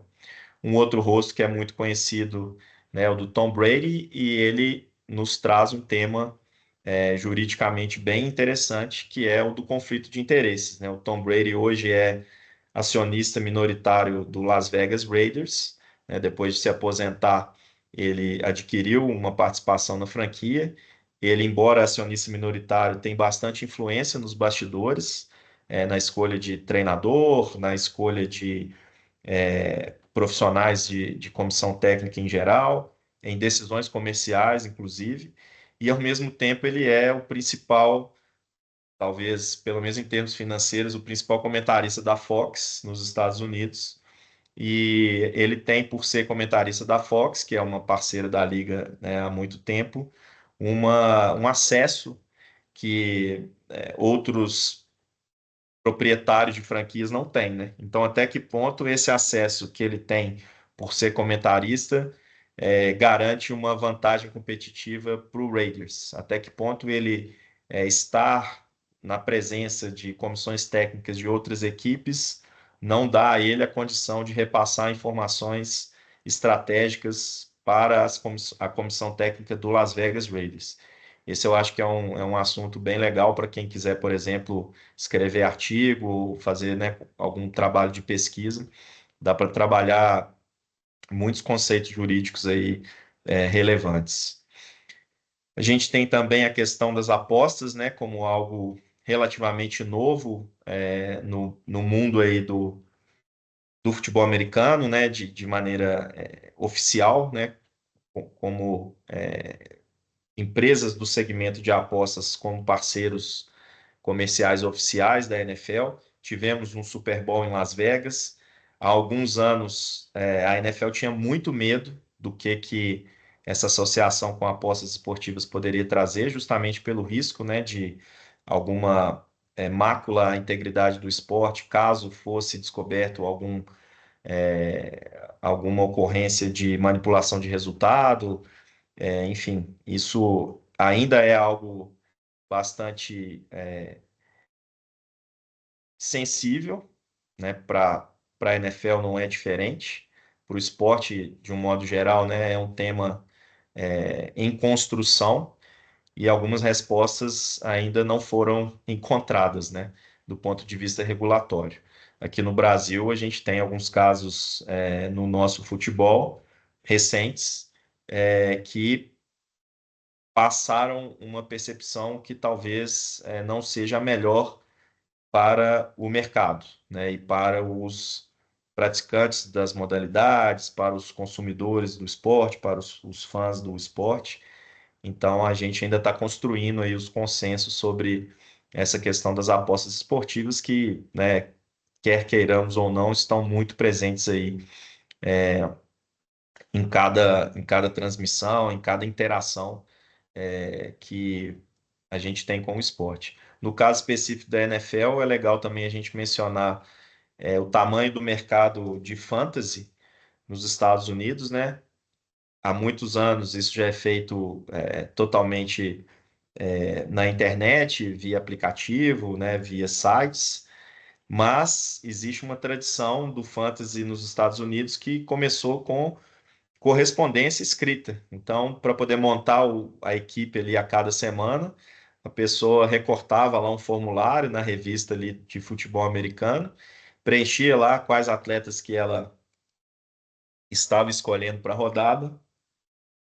Um outro rosto que é muito conhecido, né, é o do Tom Brady, e ele nos traz um tema juridicamente bem interessante, que é o do conflito de interesses, né? O Tom Brady hoje é acionista minoritário do Las Vegas Raiders, né? Depois de se aposentar, ele adquiriu uma participação na franquia. Ele, embora acionista minoritário, tem bastante influência nos bastidores, na escolha de treinador, na escolha de profissionais de comissão técnica em geral, em decisões comerciais, inclusive, e ao mesmo tempo ele é o principal, talvez, pelo menos em termos financeiros, o principal comentarista da Fox nos Estados Unidos. E ele tem, por ser comentarista da Fox, que é uma parceira da liga, né, há muito tempo, um acesso que outros proprietários de franquias não têm, né? Então, até que ponto esse acesso que ele tem por ser comentarista garante uma vantagem competitiva para o Raiders? Até que ponto ele estar na presença de comissões técnicas de outras equipes não dá a ele a condição de repassar informações estratégicas para a comissão técnica do Las Vegas Raiders? Esse eu acho que é um assunto bem legal para quem quiser, por exemplo, escrever artigo, fazer, né, algum trabalho de pesquisa. Dá para trabalhar muitos conceitos jurídicos aí relevantes. A gente tem também a questão das apostas, né, como algo relativamente novo no mundo aí do futebol americano, né, de maneira oficial, né, como empresas do segmento de apostas como parceiros comerciais oficiais da NFL. Tivemos um Super Bowl em Las Vegas. Há alguns anos, a NFL tinha muito medo do que essa associação com apostas esportivas poderia trazer, justamente pelo risco, né, de alguma mácula à integridade do esporte, caso fosse descoberto alguma ocorrência de manipulação de resultado. Enfim, isso ainda é algo bastante sensível, né? Para a NFL não é diferente. Para o esporte, de um modo geral, né, é um tema em construção e algumas respostas ainda não foram encontradas, né, do ponto de vista regulatório. Aqui no Brasil, a gente tem alguns casos no nosso futebol recentes que passaram uma percepção que talvez não seja a melhor para o mercado, né, e para os praticantes das modalidades, para os consumidores do esporte, para os fãs do esporte. Então, a gente ainda está construindo aí os consensos sobre essa questão das apostas esportivas que, né, quer queiramos ou não, estão muito presentes aí em cada transmissão, em cada interação que a gente tem com o esporte. No caso específico da NFL, é legal também a gente mencionar o tamanho do mercado de fantasy nos Estados Unidos, né? Há muitos anos isso já é feito totalmente na internet, via aplicativo, né? Via sites, mas existe uma tradição do fantasy nos Estados Unidos que começou com correspondência escrita. Então, para poder montar a equipe ali a cada semana, a pessoa recortava lá um formulário na revista ali de futebol americano, preenchia lá quais atletas que ela estava escolhendo para a rodada,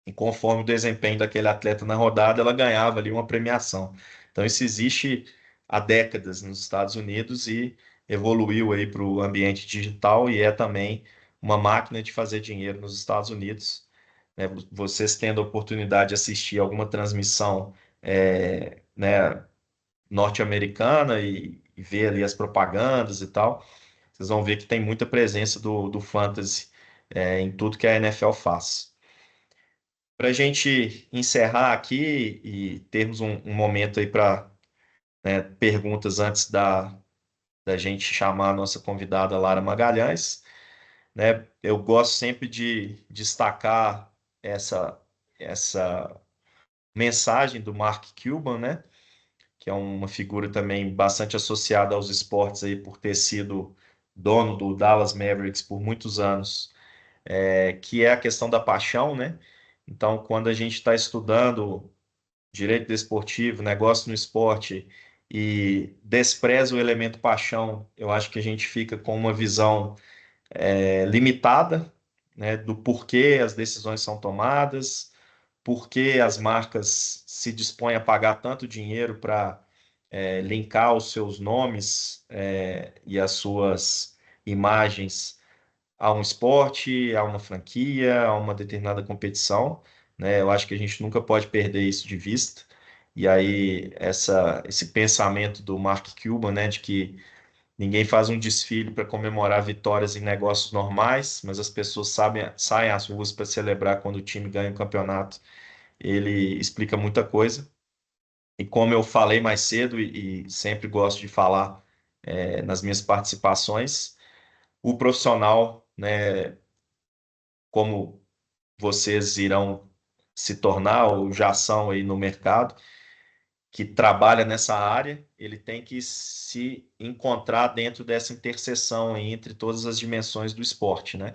e conforme o desempenho daquele atleta na rodada, ela ganhava ali uma premiação. Então, isso existe há décadas nos Estados Unidos e evoluiu aí para o ambiente digital e é também uma máquina de fazer dinheiro nos Estados Unidos, né? Vocês tendo a oportunidade de assistir alguma transmissão, né, norte-americana e ver ali as propagandas e tal, vocês vão ver que tem muita presença do fantasy, em tudo que a NFL faz. Para a gente encerrar aqui e termos um momento aí para, né, perguntas antes da gente chamar a nossa convidada Lara Magalhães, né? Eu gosto sempre de destacar essa mensagem do Mark Cuban, né? Que é uma figura também bastante associada aos esportes aí por ter sido dono do Dallas Mavericks por muitos anos, que é a questão da paixão, né? Então, quando a gente está estudando direito desportivo, negócio no esporte e despreza o elemento paixão, eu acho que a gente fica com uma visão limitada, né, do porquê as decisões são tomadas, porquê as marcas se dispõem a pagar tanto dinheiro para linkar os seus nomes e as suas imagens a um esporte, a uma franquia, a uma determinada competição, né? Eu acho que a gente nunca pode perder isso de vista. E aí, esse pensamento do Mark Cuban, né, de que ninguém faz um desfile para comemorar vitórias em negócios normais, mas as pessoas saem às ruas para celebrar quando o time ganha o campeonato. Ele explica muita coisa. E como eu falei mais cedo e sempre gosto de falar nas minhas participações, o profissional, né, como vocês irão se tornar ou já são aí no mercado, que trabalha nessa área, ele tem que se encontrar dentro dessa interseção entre todas as dimensões do esporte, né?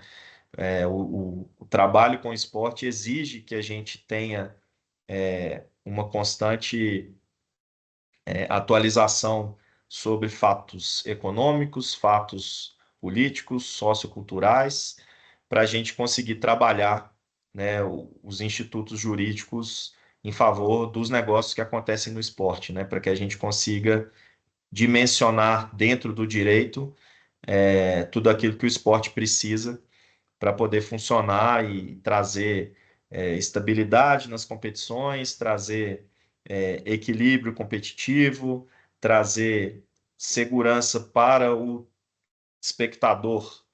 O trabalho com o esporte exige que a gente tenha uma constante atualização sobre fatos econômicos, fatos políticos, socioculturais, para a gente conseguir trabalhar, né, os institutos jurídicos em favor dos negócios que acontecem no esporte, né, para que a gente consiga dimensionar dentro do direito tudo aquilo que o esporte precisa para poder funcionar e trazer estabilidade nas competições, trazer equilíbrio competitivo, trazer segurança para o espectador,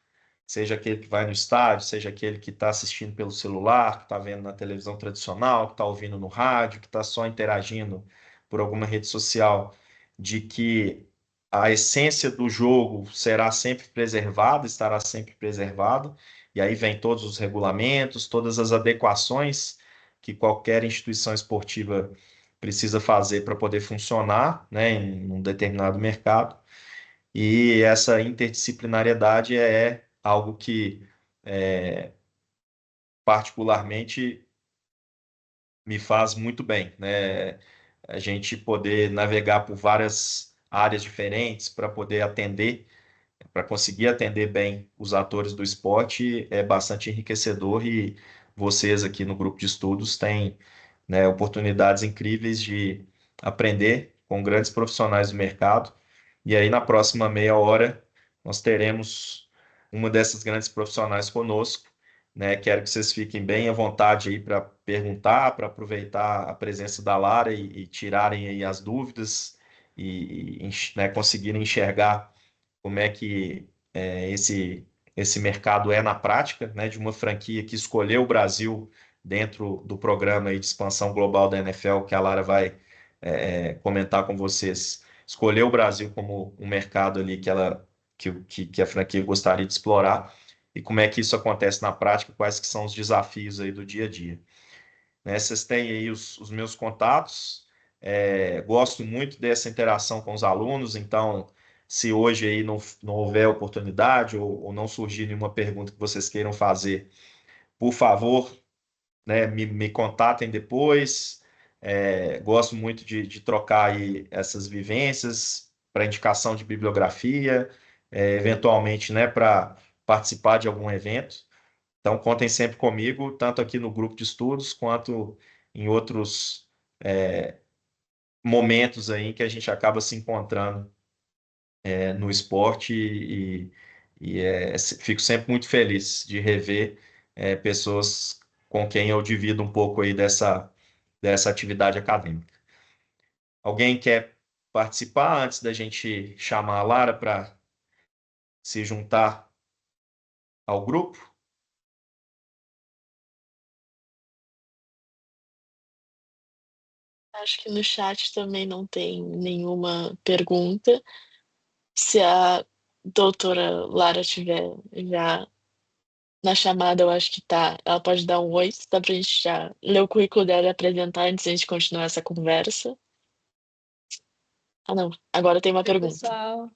seja aquele que vai no estádio, seja aquele que está assistindo pelo celular, que está vendo na televisão tradicional, que está ouvindo no rádio, que está só interagindo por alguma rede social, de que a essência do jogo será sempre preservada, estará sempre preservada, e aí vem todos os regulamentos, todas as adequações que qualquer instituição esportiva precisa fazer para poder funcionar, né, em um determinado mercado. E essa interdisciplinariedade é algo que, particularmente, me faz muito bem, né? A gente poder navegar por várias áreas diferentes para poder atender, para conseguir atender bem os atores do esporte é bastante enriquecedor e vocês aqui no grupo de estudos têm, né, oportunidades incríveis de aprender com grandes profissionais do mercado. E aí, na próxima meia hora, nós teremos uma dessas grandes profissionais conosco, né? Quero que vocês fiquem bem à vontade aí para perguntar, para aproveitar a presença da Lara e tirarem aí as dúvidas né, conseguirem enxergar como é que esse mercado é na prática, né? De uma franquia que escolheu o Brasil dentro do programa aí de expansão global da NFL, que a Lara vai comentar com vocês, escolheu o Brasil como um mercado ali que a franquia gostaria de explorar e como é que isso acontece na prática, quais que são os desafios aí do dia a dia. Né? Vocês têm aí os meus contatos, gosto muito dessa interação com os alunos, então, se hoje aí não houver oportunidade ou não surgir nenhuma pergunta que vocês queiram fazer, por favor, né, me contatem depois. Gosto muito de trocar aí essas vivências para indicação de bibliografia, eventualmente, né, para participar de algum evento. Então, contem sempre comigo, tanto aqui no grupo de estudos, quanto em outros momentos aí que a gente acaba se encontrando no esporte fico sempre muito feliz de rever pessoas com quem eu divido um pouco aí dessa atividade acadêmica. Alguém quer participar antes da gente chamar a Lara para se juntar ao grupo? Acho que no chat também não tem nenhuma pergunta. Se a doutora Lara tiver já na chamada, eu acho que tá. Ela pode dar um oi, dá pra gente já ler o currículo dela e apresentar antes de a gente continuar essa conversa. Ah, não. Agora tem uma Oi, pergunta. pessoal.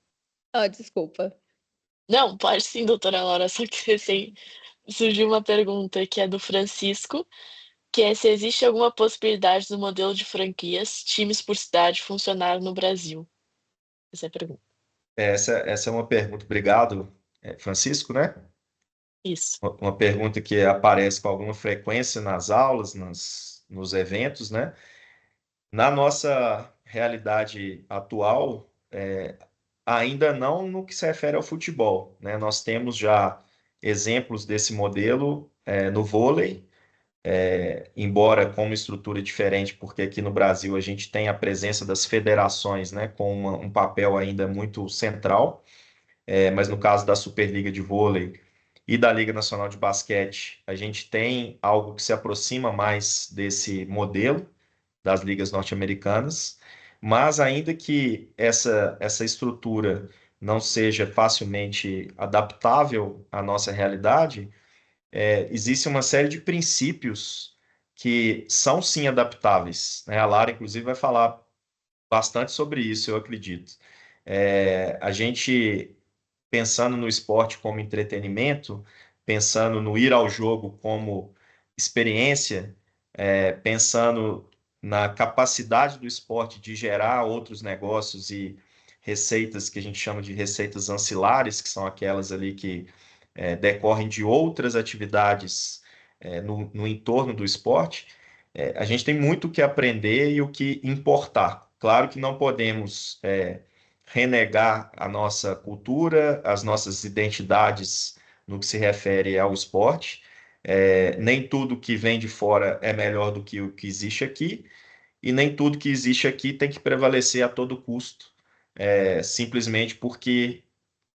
Ah, desculpa. Não, pode sim, doutora Laura, só que assim, surgiu uma pergunta que é do Francisco, que é se existe alguma possibilidade do modelo de franquias, times por cidade, funcionar no Brasil. Essa é a pergunta. Essa é uma pergunta, obrigado, Francisco, né? Isso. Uma pergunta que aparece com alguma frequência nas aulas, nos eventos, né? Na nossa realidade atual, ainda não no que se refere ao futebol, né? Nós temos já exemplos desse modelo no vôlei, embora com uma estrutura diferente, porque aqui no Brasil a gente tem a presença das federações, né, com um papel ainda muito central, mas no caso da Superliga de Vôlei e da Liga Nacional de Basquete, a gente tem algo que se aproxima mais desse modelo das ligas norte-americanas, mas ainda que essa estrutura não seja facilmente adaptável à nossa realidade, existe uma série de princípios que são sim adaptáveis, né? A Lara, inclusive, vai falar bastante sobre isso, eu acredito. A gente pensando no esporte como entretenimento, pensando no ir ao jogo como experiência, pensando na capacidade do esporte de gerar outros negócios e receitas que a gente chama de receitas ancilares, que são aquelas ali que decorrem de outras atividades no entorno do esporte, a gente tem muito o que aprender e o que importar. Claro que não podemos renegar a nossa cultura, as nossas identidades no que se refere ao esporte. Nem tudo que vem de fora é melhor do que o que existe aqui, e nem tudo que existe aqui tem que prevalecer a todo custo, simplesmente porque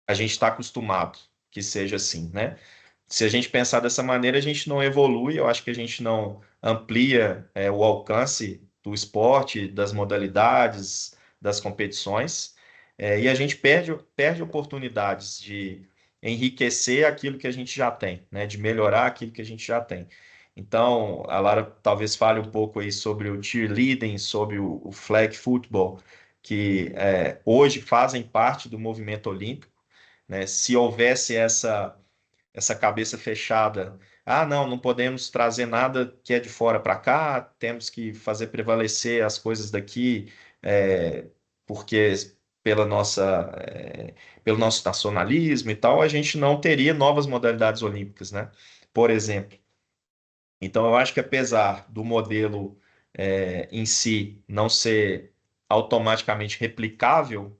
a gente está acostumado que seja assim, né? Se a gente pensar dessa maneira, a gente não evolui, eu acho que a gente não amplia o alcance do esporte, das modalidades, das competições, e a gente perde oportunidades de enriquecer aquilo que a gente já tem, né? De melhorar aquilo que a gente já tem. Então, a Lara talvez fale um pouco aí sobre o cheerleading, sobre o flag football, que hoje fazem parte do movimento olímpico, né? Se houvesse essa cabeça fechada, não podemos trazer nada que é de fora para cá, temos que fazer prevalecer as coisas daqui, porque pela nossa, pelo nosso nacionalismo e tal, a gente não teria novas modalidades olímpicas, né? Por exemplo. Então, eu acho que apesar do modelo em si não ser automaticamente replicável,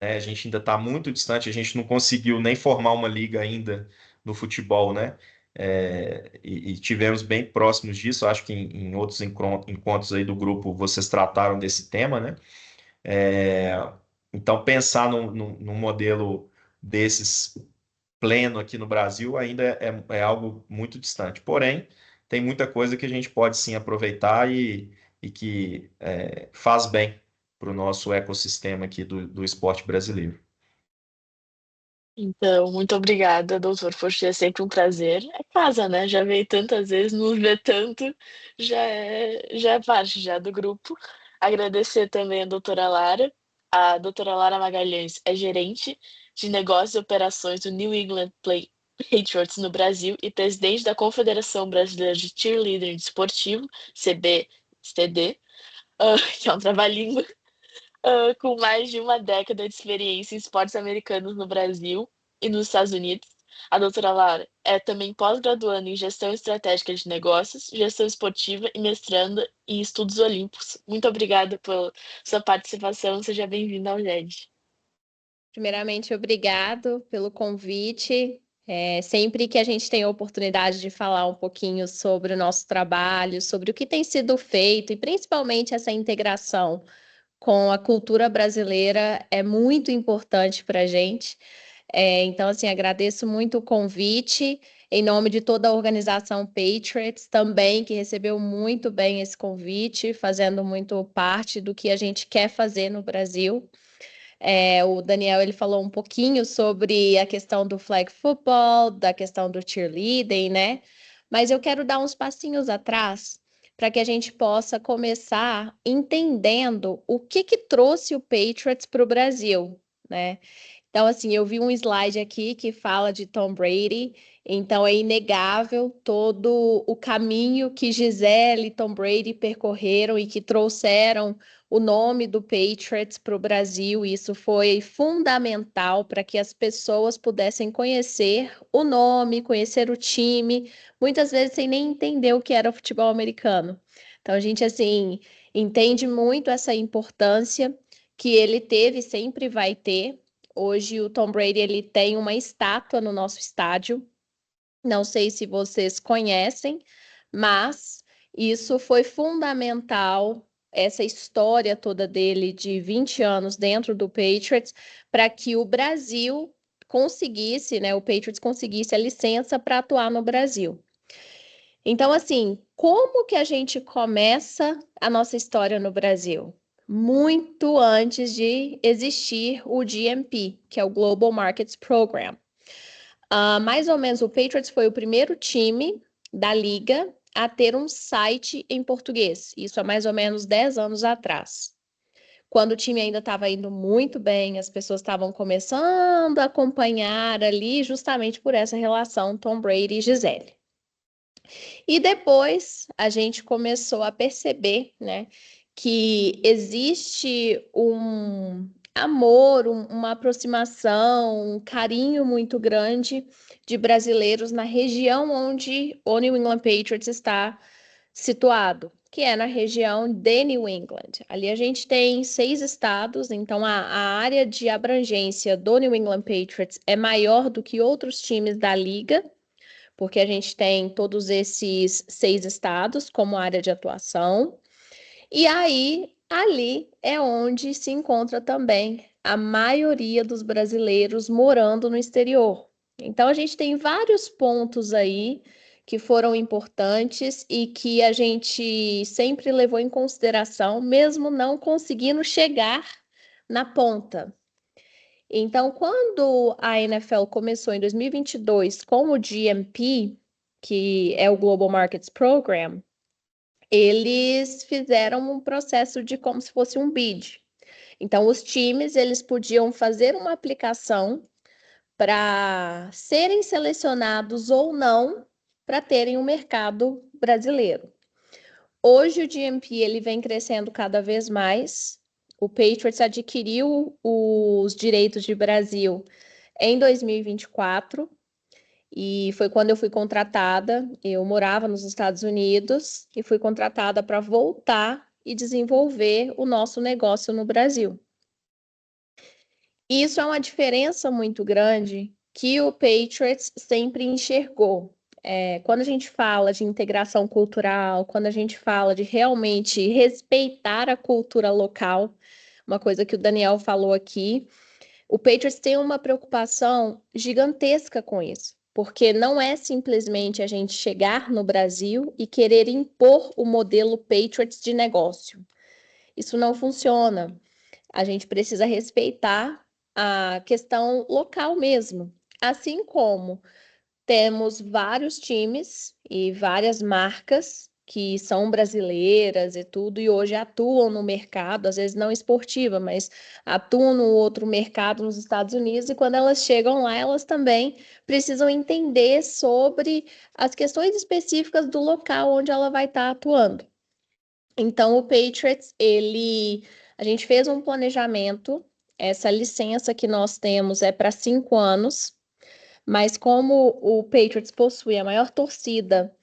né? A gente ainda está muito distante, a gente não conseguiu nem formar uma liga ainda no futebol, né? E tivemos bem próximos disso, acho que em outros encontros aí do grupo vocês trataram desse tema, né? É, então, pensar num modelo desses pleno aqui no Brasil ainda é algo muito distante. Porém, tem muita coisa que a gente pode sim aproveitar e que faz bem para o nosso ecossistema aqui do esporte brasileiro. Então, muito obrigada, doutor Forte, é sempre um prazer. É casa, né? Já veio tantas vezes, nos vê tanto, já é parte já do grupo. Agradecer também a doutora Lara. A doutora Lara Magalhães é gerente de negócios e operações do New England Patriots no Brasil e presidente da Confederação Brasileira de Cheerleading Esportivo, CBCD, que é um trava-língua, com mais de uma década de experiência em esportes americanos no Brasil e nos Estados Unidos. A doutora Laura é também pós-graduanda em Gestão Estratégica de Negócios, Gestão Esportiva e mestranda em Estudos Olímpicos. Muito obrigada pela sua participação. Seja bem-vinda ao GED. Primeiramente, obrigado pelo convite. Sempre que a gente tem a oportunidade de falar um pouquinho sobre o nosso trabalho, sobre o que tem sido feito e principalmente essa integração com a cultura brasileira é muito importante para a gente. Então, assim, agradeço muito o convite, em nome de toda a organização Patriots, também, que recebeu muito bem esse convite, fazendo muito parte do que a gente quer fazer no Brasil. O Daniel, ele falou um pouquinho sobre a questão do flag football, da questão do cheerleading, né? Mas eu quero dar uns passinhos atrás para que a gente possa começar entendendo o que trouxe o Patriots para o Brasil, né? Então, assim, eu vi um slide aqui que fala de Tom Brady, então é inegável todo o caminho que Gisele e Tom Brady percorreram e que trouxeram o nome do Patriots para o Brasil. Isso foi fundamental para que as pessoas pudessem conhecer o nome, conhecer o time, muitas vezes sem nem entender o que era o futebol americano. Então, a gente, assim, entende muito essa importância que ele teve e sempre vai ter. Hoje o Tom Brady ele tem uma estátua no nosso estádio. Não sei se vocês conhecem, mas isso foi fundamental, essa história toda dele de 20 anos dentro do Patriots, para que o Brasil conseguisse, né, o Patriots conseguisse a licença para atuar no Brasil. Então, assim, como que a gente começa a nossa história no Brasil? Muito antes de existir o GMP, que é o Global Markets Program. Mais ou menos, o Patriots foi o primeiro time da liga a ter um site em português. Isso há mais ou menos 10 anos atrás. Quando o time ainda estava indo muito bem, as pessoas estavam começando a acompanhar ali justamente por essa relação Tom Brady e Gisele. E depois a gente começou a perceber, né, que existe um amor, uma aproximação, um carinho muito grande de brasileiros na região onde o New England Patriots está situado, que é na região de New England. Ali a gente tem 6 estados, então a área de abrangência do New England Patriots é maior do que outros times da liga, porque a gente tem todos esses 6 estados como área de atuação. E aí, ali é onde se encontra também a maioria dos brasileiros morando no exterior. Então, a gente tem vários pontos aí que foram importantes e que a gente sempre levou em consideração, mesmo não conseguindo chegar na ponta. Então, quando a NFL começou em 2022 com o GMP, que é o Global Markets Program, eles fizeram um processo de como se fosse um bid. Então, os times eles podiam fazer uma aplicação para serem selecionados ou não para terem um mercado brasileiro. Hoje o GMP ele vem crescendo cada vez mais. O Patriots adquiriu os direitos de Brasil em 2024 e foi quando eu fui contratada. Eu morava nos Estados Unidos e fui contratada para voltar e desenvolver o nosso negócio no Brasil. E isso é uma diferença muito grande que o Patriots sempre enxergou. Quando a gente fala de integração cultural, quando a gente fala de realmente respeitar a cultura local, uma coisa que o Daniel falou aqui, o Patriots tem uma preocupação gigantesca com isso. porque não é simplesmente a gente chegar no Brasil e querer impor o modelo Patriots de negócio. Isso não funciona. A gente precisa respeitar a questão local mesmo. Assim como temos vários times e várias marcas que são brasileiras e tudo, e hoje atuam no mercado, às vezes não esportiva, mas atuam no outro mercado nos Estados Unidos, e quando elas chegam lá, elas também precisam entender sobre as questões específicas do local onde ela vai estar atuando. Então, o Patriots, a gente fez um planejamento, essa licença que nós temos é para 5 anos, mas como o Patriots possui a maior torcida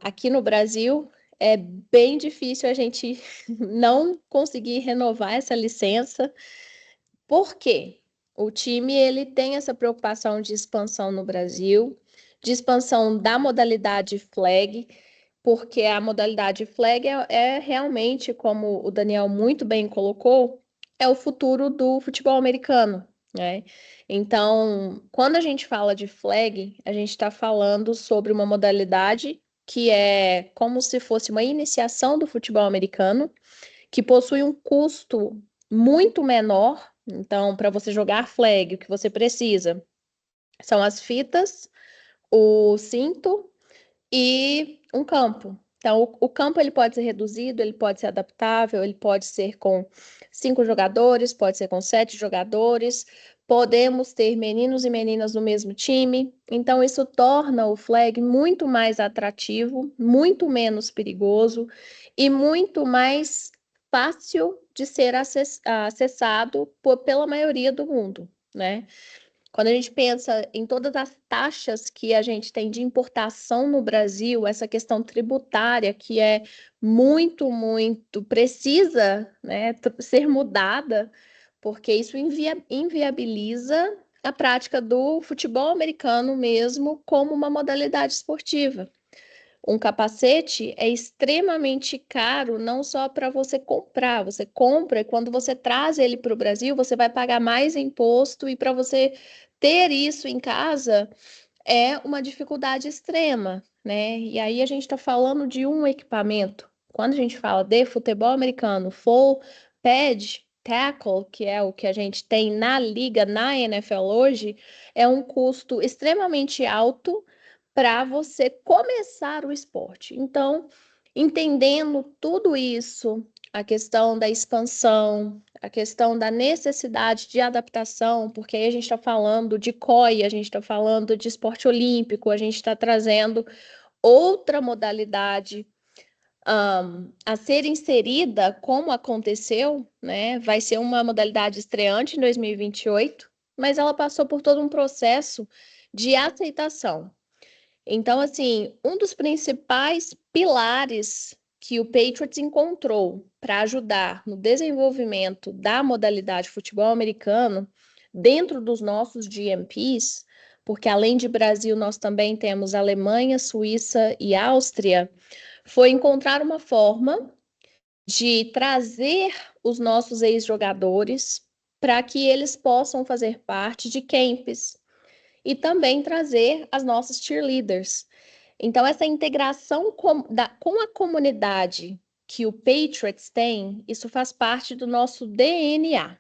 aqui no Brasil, é bem difícil a gente não conseguir renovar essa licença. Por quê? O time ele tem essa preocupação de expansão no Brasil, de expansão da modalidade flag, porque a modalidade flag é realmente, como o Daniel muito bem colocou, é o futuro do futebol americano, né? Então, quando a gente fala de flag, a gente está falando sobre uma modalidade que é como se fosse uma iniciação do futebol americano, que possui um custo muito menor. Então, para você jogar flag, o que você precisa são as fitas, o cinto e um campo. Então, o campo ele pode ser reduzido, ele pode ser adaptável, ele pode ser com 5 jogadores, pode ser com 7 jogadores. Podemos ter meninos e meninas no mesmo time. Então, isso torna o flag muito mais atrativo, muito menos perigoso e muito mais fácil de ser acessado pela maioria do mundo, né? Quando a gente pensa em todas as taxas que a gente tem de importação no Brasil, essa questão tributária que é muito, muito precisa, né, ser mudada, porque isso inviabiliza a prática do futebol americano mesmo como uma modalidade esportiva. Um capacete é extremamente caro, não só para você comprar, você compra e quando você traz ele para o Brasil, você vai pagar mais imposto e para você ter isso em casa é uma dificuldade extrema, né? E aí a gente está falando de um equipamento. Quando a gente fala de futebol americano, full pad, tackle, que é o que a gente tem na liga, na NFL hoje, é um custo extremamente alto para você começar o esporte. Então, entendendo tudo isso, a questão da expansão, a questão da necessidade de adaptação, porque aí a gente está falando de COI, a gente está falando de esporte olímpico, a gente está trazendo outra modalidade a ser inserida, como aconteceu, né? Vai ser uma modalidade estreante em 2028, mas ela passou por todo um processo de aceitação. Então, assim, um dos principais pilares que o Patriots encontrou para ajudar no desenvolvimento da modalidade futebol americano dentro dos nossos GMPs, porque além de Brasil, nós também temos Alemanha, Suíça e Áustria, foi encontrar uma forma de trazer os nossos ex-jogadores para que eles possam fazer parte de camps e também trazer as nossas cheerleaders. Então, essa integração com a comunidade que o Patriots tem, isso faz parte do nosso DNA.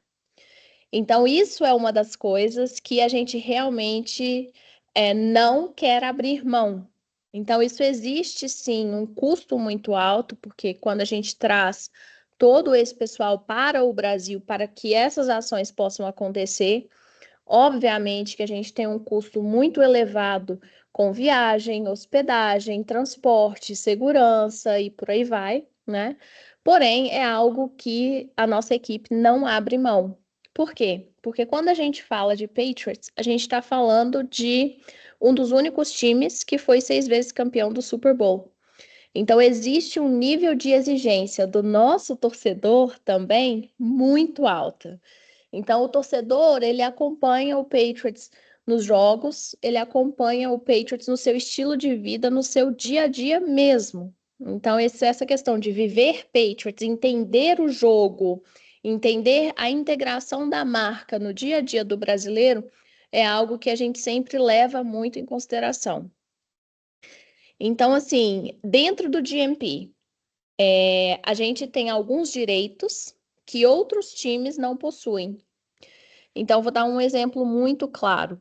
Então, isso é uma das coisas que a gente realmente não quer abrir mão. Então, isso existe sim um custo muito alto, porque quando a gente traz todo esse pessoal para o Brasil para que essas ações possam acontecer, obviamente que a gente tem um custo muito elevado com viagem, hospedagem, transporte, segurança e por aí vai, né? Porém, é algo que a nossa equipe não abre mão. Por quê? Porque quando a gente fala de Patriots, a gente está falando de um dos únicos times que foi 6 vezes campeão do Super Bowl. Então, existe um nível de exigência do nosso torcedor também muito alta. Então, o torcedor, ele acompanha o Patriots nos jogos, ele acompanha o Patriots no seu estilo de vida, no seu dia a dia mesmo. Então, essa questão de viver Patriots, entender o jogo, entender a integração da marca no dia a dia do brasileiro, é algo que a gente sempre leva muito em consideração. Então, assim, dentro do GMP, a gente tem alguns direitos que outros times não possuem. Então, vou dar um exemplo muito claro.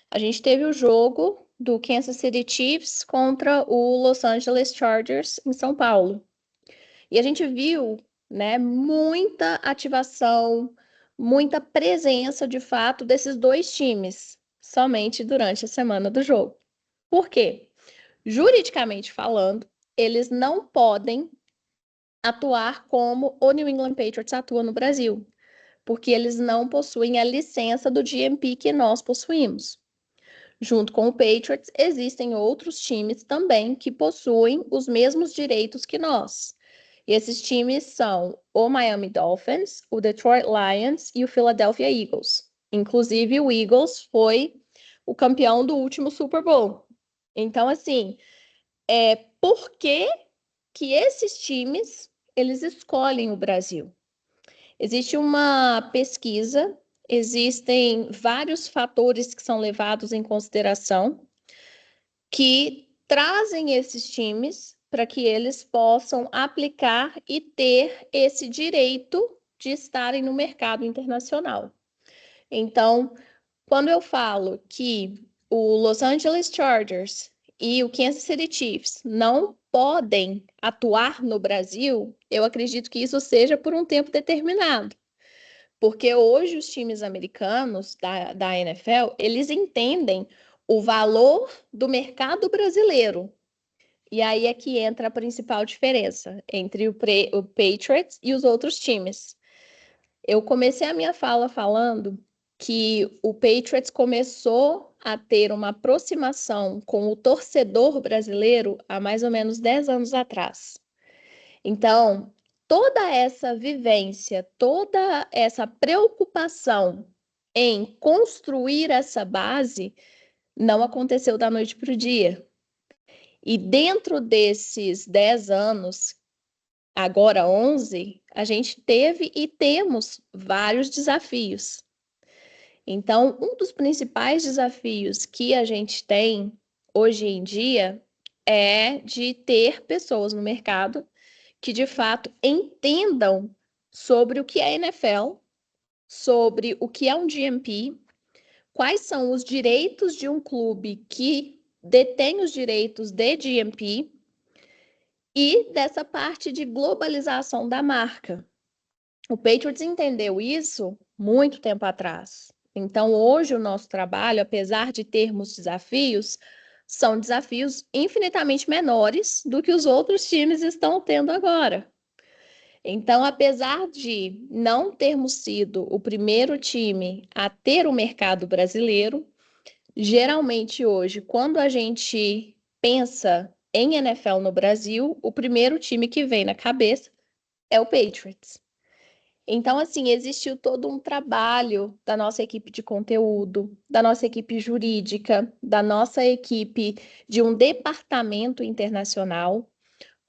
A gente teve o jogo do Kansas City Chiefs contra o Los Angeles Chargers em São Paulo. E a gente viu, né, muita ativação, muita presença de fato desses dois times, somente durante a semana do jogo. Por quê? Juridicamente falando, eles não podem atuar como o New England Patriots atua no Brasil, porque eles não possuem a licença do GMP que nós possuímos. Junto com o Patriots, existem outros times também que possuem os mesmos direitos que nós. E esses times são o Miami Dolphins, o Detroit Lions e o Philadelphia Eagles. Inclusive, o Eagles foi o campeão do último Super Bowl. Então, assim, por que que esses times eles escolhem o Brasil? Existe uma pesquisa, existem vários fatores que são levados em consideração que trazem esses times para que eles possam aplicar e ter esse direito de estarem no mercado internacional. Então, quando eu falo que o Los Angeles Chargers e o Kansas City Chiefs não podem atuar no Brasil, eu acredito que isso seja por um tempo determinado. Porque hoje os times americanos da NFL, eles entendem o valor do mercado brasileiro. E aí é que entra a principal diferença entre o Patriots e os outros times. Eu comecei a minha fala falando que o Patriots começou a ter uma aproximação com o torcedor brasileiro há mais ou menos 10 anos atrás. Então, toda essa vivência, toda essa preocupação em construir essa base não aconteceu da noite para o dia. E dentro desses 10 anos, agora 11, a gente teve e temos vários desafios. Então, um dos principais desafios que a gente tem hoje em dia é de ter pessoas no mercado que de fato entendam sobre o que é NFL, sobre o que é um GMP, quais são os direitos de um clube que detém os direitos de GMP e dessa parte de globalização da marca. O Patriots entendeu isso muito tempo atrás. Então, hoje, o nosso trabalho, apesar de termos desafios, são desafios infinitamente menores do que os outros times estão tendo agora. Então, apesar de não termos sido o primeiro time a ter o mercado brasileiro, geralmente hoje, quando a gente pensa em NFL no Brasil, o primeiro time que vem na cabeça é o Patriots. Então, assim, existiu todo um trabalho da nossa equipe de conteúdo, da nossa equipe jurídica, da nossa equipe de um departamento internacional.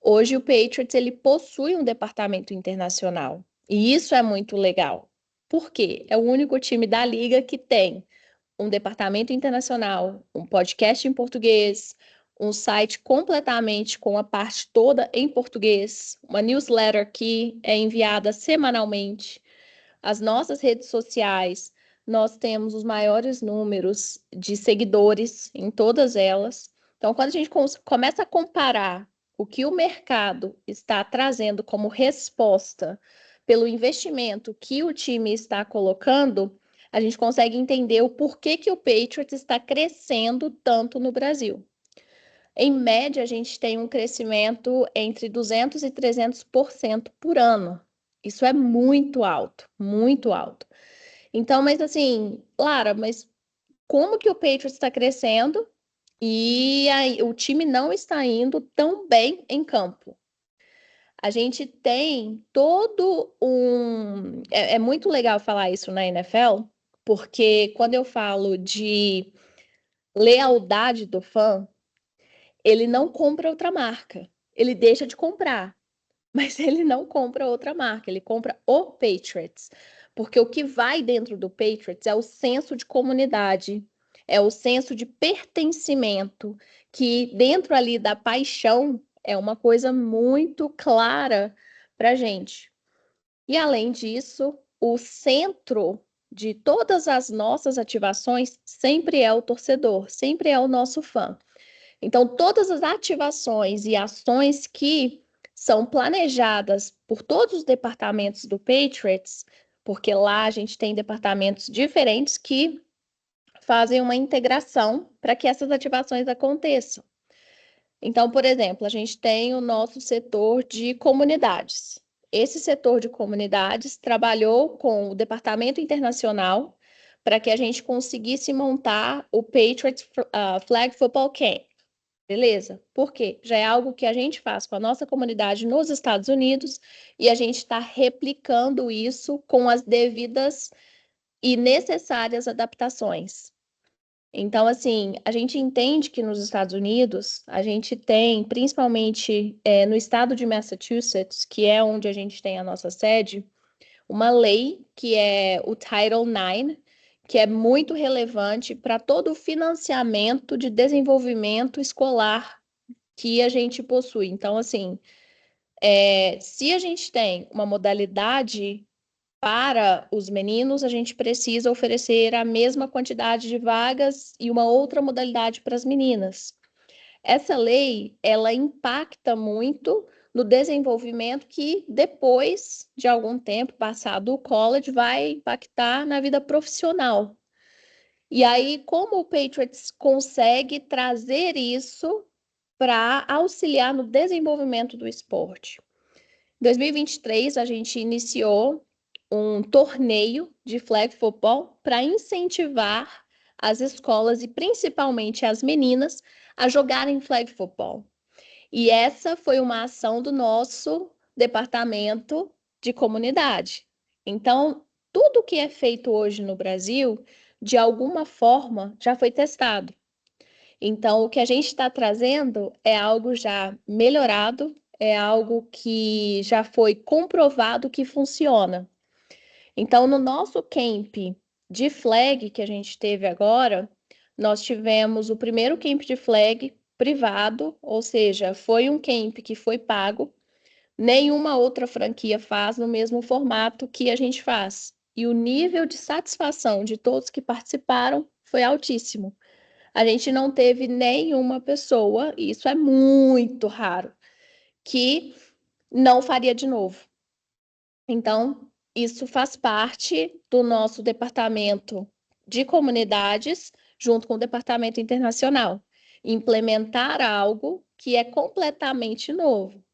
Hoje o Patriots ele possui um departamento internacional e isso é muito legal. Por quê? É o único time da liga que tem um departamento internacional, um podcast em português, um site completamente com a parte toda em português, uma newsletter que é enviada semanalmente, as nossas redes sociais, nós temos os maiores números de seguidores em todas elas. Então, quando a gente começa a comparar o que o mercado está trazendo como resposta pelo investimento que o time está colocando, a gente consegue entender o porquê que o Patriots está crescendo tanto no Brasil. Em média, a gente tem um crescimento entre 200% e 300% por ano. Isso é muito alto, muito alto. Então, mas assim, Lara, mas como que o Patriots está crescendo e aí, o time não está indo tão bem em campo? A gente tem todo um. É muito legal falar isso na NFL, porque quando eu falo de lealdade do fã, ele não compra outra marca. Ele deixa de comprar, mas ele não compra outra marca, ele compra o Patriots. porque o que vai dentro do Patriots é o senso de comunidade, é o senso de pertencimento, que dentro ali da paixão é uma coisa muito clara para a gente. E além disso, o centro de todas as nossas ativações sempre é o torcedor, sempre é o nosso fã. Então, todas as ativações e ações que são planejadas por todos os departamentos do Patriots, porque lá a gente tem departamentos diferentes que fazem uma integração para que essas ativações aconteçam. Então, por exemplo, a gente tem o nosso setor de comunidades. Esse setor de comunidades trabalhou com o departamento internacional para que a gente conseguisse montar o Patriots Flag Football Camp. Beleza? Por quê? Já é algo que a gente faz com a nossa comunidade nos Estados Unidos e a gente está replicando isso com as devidas e necessárias adaptações. Então, assim, a gente entende que nos Estados Unidos, a gente tem, principalmente no estado de Massachusetts, que é onde a gente tem a nossa sede, uma lei que é o Title IX, que é muito relevante para todo o financiamento de desenvolvimento escolar que a gente possui. Então, assim, se a gente tem uma modalidade para os meninos, a gente precisa oferecer a mesma quantidade de vagas e uma outra modalidade para as meninas. Essa lei, ela impacta muito no desenvolvimento que depois de algum tempo passado o college vai impactar na vida profissional. E aí, como o Patriots consegue trazer isso para auxiliar no desenvolvimento do esporte? Em 2023, a gente iniciou um torneio de flag football para incentivar as escolas e principalmente as meninas a jogarem flag football. E essa foi uma ação do nosso departamento de comunidade. Então, tudo que é feito hoje no Brasil, de alguma forma, já foi testado. Então, o que a gente está trazendo é algo já melhorado, é algo que já foi comprovado que funciona. Então, no nosso camp de flag que a gente teve agora, nós tivemos o primeiro camp de flag privado, ou seja, foi um camp que foi pago. Nenhuma outra franquia faz no mesmo formato que a gente faz. E o nível de satisfação de todos que participaram foi altíssimo. A gente não teve nenhuma pessoa, e isso é muito raro, que não faria de novo. Então, isso faz parte do nosso departamento de comunidades, junto com o departamento internacional. Implementar algo que é completamente novo.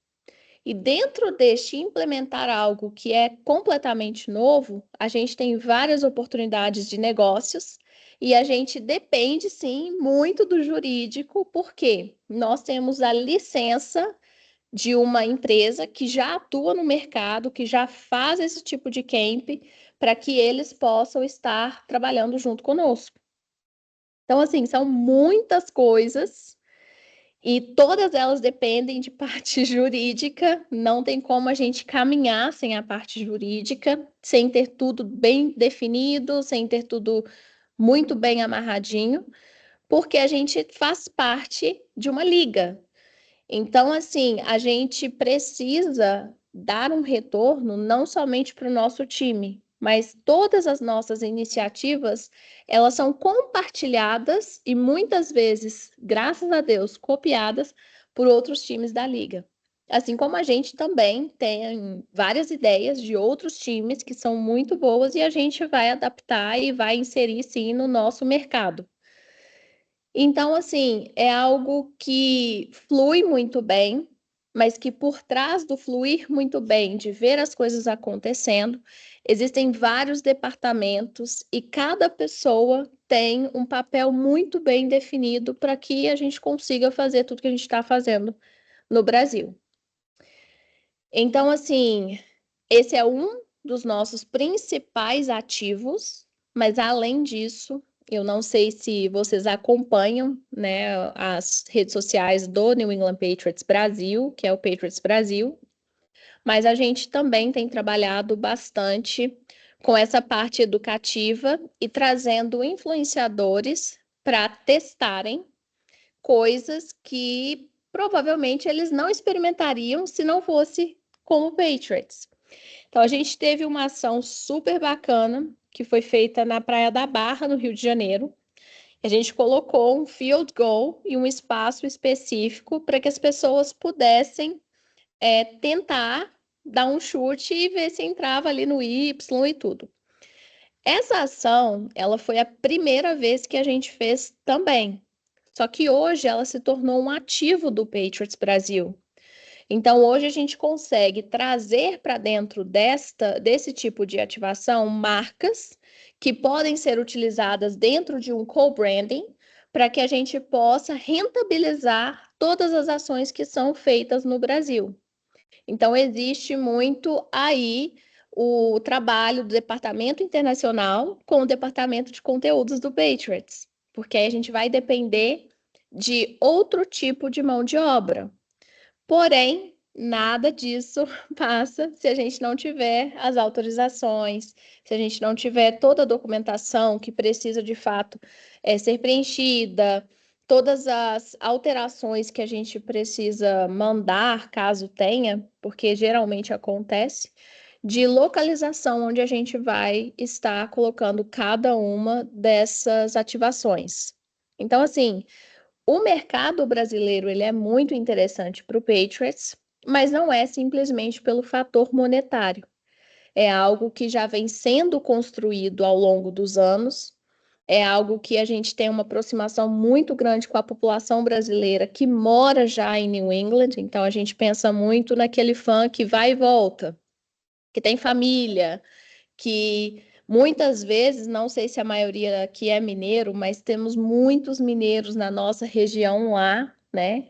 E dentro deste implementar algo que é completamente novo, a gente tem várias oportunidades de negócios e a gente depende, sim, muito do jurídico, porque nós temos a licença de uma empresa que já atua no mercado, que já faz esse tipo de camp, para que eles possam estar trabalhando junto conosco. Então, assim, são muitas coisas e todas elas dependem de parte jurídica, não tem como a gente caminhar sem a parte jurídica, sem ter tudo bem definido, sem ter tudo muito bem amarradinho, porque a gente faz parte de uma liga. Então, assim, a gente precisa dar um retorno não somente para o nosso time, mas todas as nossas iniciativas, elas são compartilhadas e muitas vezes, graças a Deus, copiadas por outros times da liga. Assim como a gente também tem várias ideias de outros times que são muito boas e a gente vai adaptar e vai inserir sim no nosso mercado. Então, assim, é algo que flui muito bem, mas que por trás do fluir muito bem, de ver as coisas acontecendo, existem vários departamentos e cada pessoa tem um papel muito bem definido para que a gente consiga fazer tudo que a gente está fazendo no Brasil. Então, assim, esse é um dos nossos principais ativos, mas além disso, eu não sei se vocês acompanham, né, as redes sociais do New England Patriots Brasil, que é o Patriots Brasil, mas a gente também tem trabalhado bastante com essa parte educativa e trazendo influenciadores para testarem coisas que provavelmente eles não experimentariam se não fosse como Patriots. Então, a gente teve uma ação super bacana que foi feita na Praia da Barra, no Rio de Janeiro. A gente colocou um field goal e um espaço específico para que as pessoas pudessem tentar dar um chute e ver se entrava ali no Y e tudo. Essa ação, ela foi a primeira vez que a gente fez também. Só que hoje ela se tornou um ativo do Patriots Brasil. Então, hoje a gente consegue trazer para dentro desse tipo de ativação marcas que podem ser utilizadas dentro de um co-branding para que a gente possa rentabilizar todas as ações que são feitas no Brasil. Então, existe muito aí o trabalho do departamento internacional com o departamento de conteúdos do Patriots, porque aí a gente vai depender de outro tipo de mão de obra. Porém, nada disso passa se a gente não tiver as autorizações, se a gente não tiver toda a documentação que precisa de fato ser preenchida, todas as alterações que a gente precisa mandar, caso tenha, porque geralmente acontece, de localização onde a gente vai estar colocando cada uma dessas ativações. Então, assim, o mercado brasileiro ele é muito interessante para o Patriots, mas não é simplesmente pelo fator monetário. É algo que já vem sendo construído ao longo dos anos, é algo que a gente tem uma aproximação muito grande com a população brasileira que mora já em New England, então a gente pensa muito naquele fã que vai e volta, que tem família, que muitas vezes, não sei se a maioria aqui é mineiro, mas temos muitos mineiros na nossa região lá, né?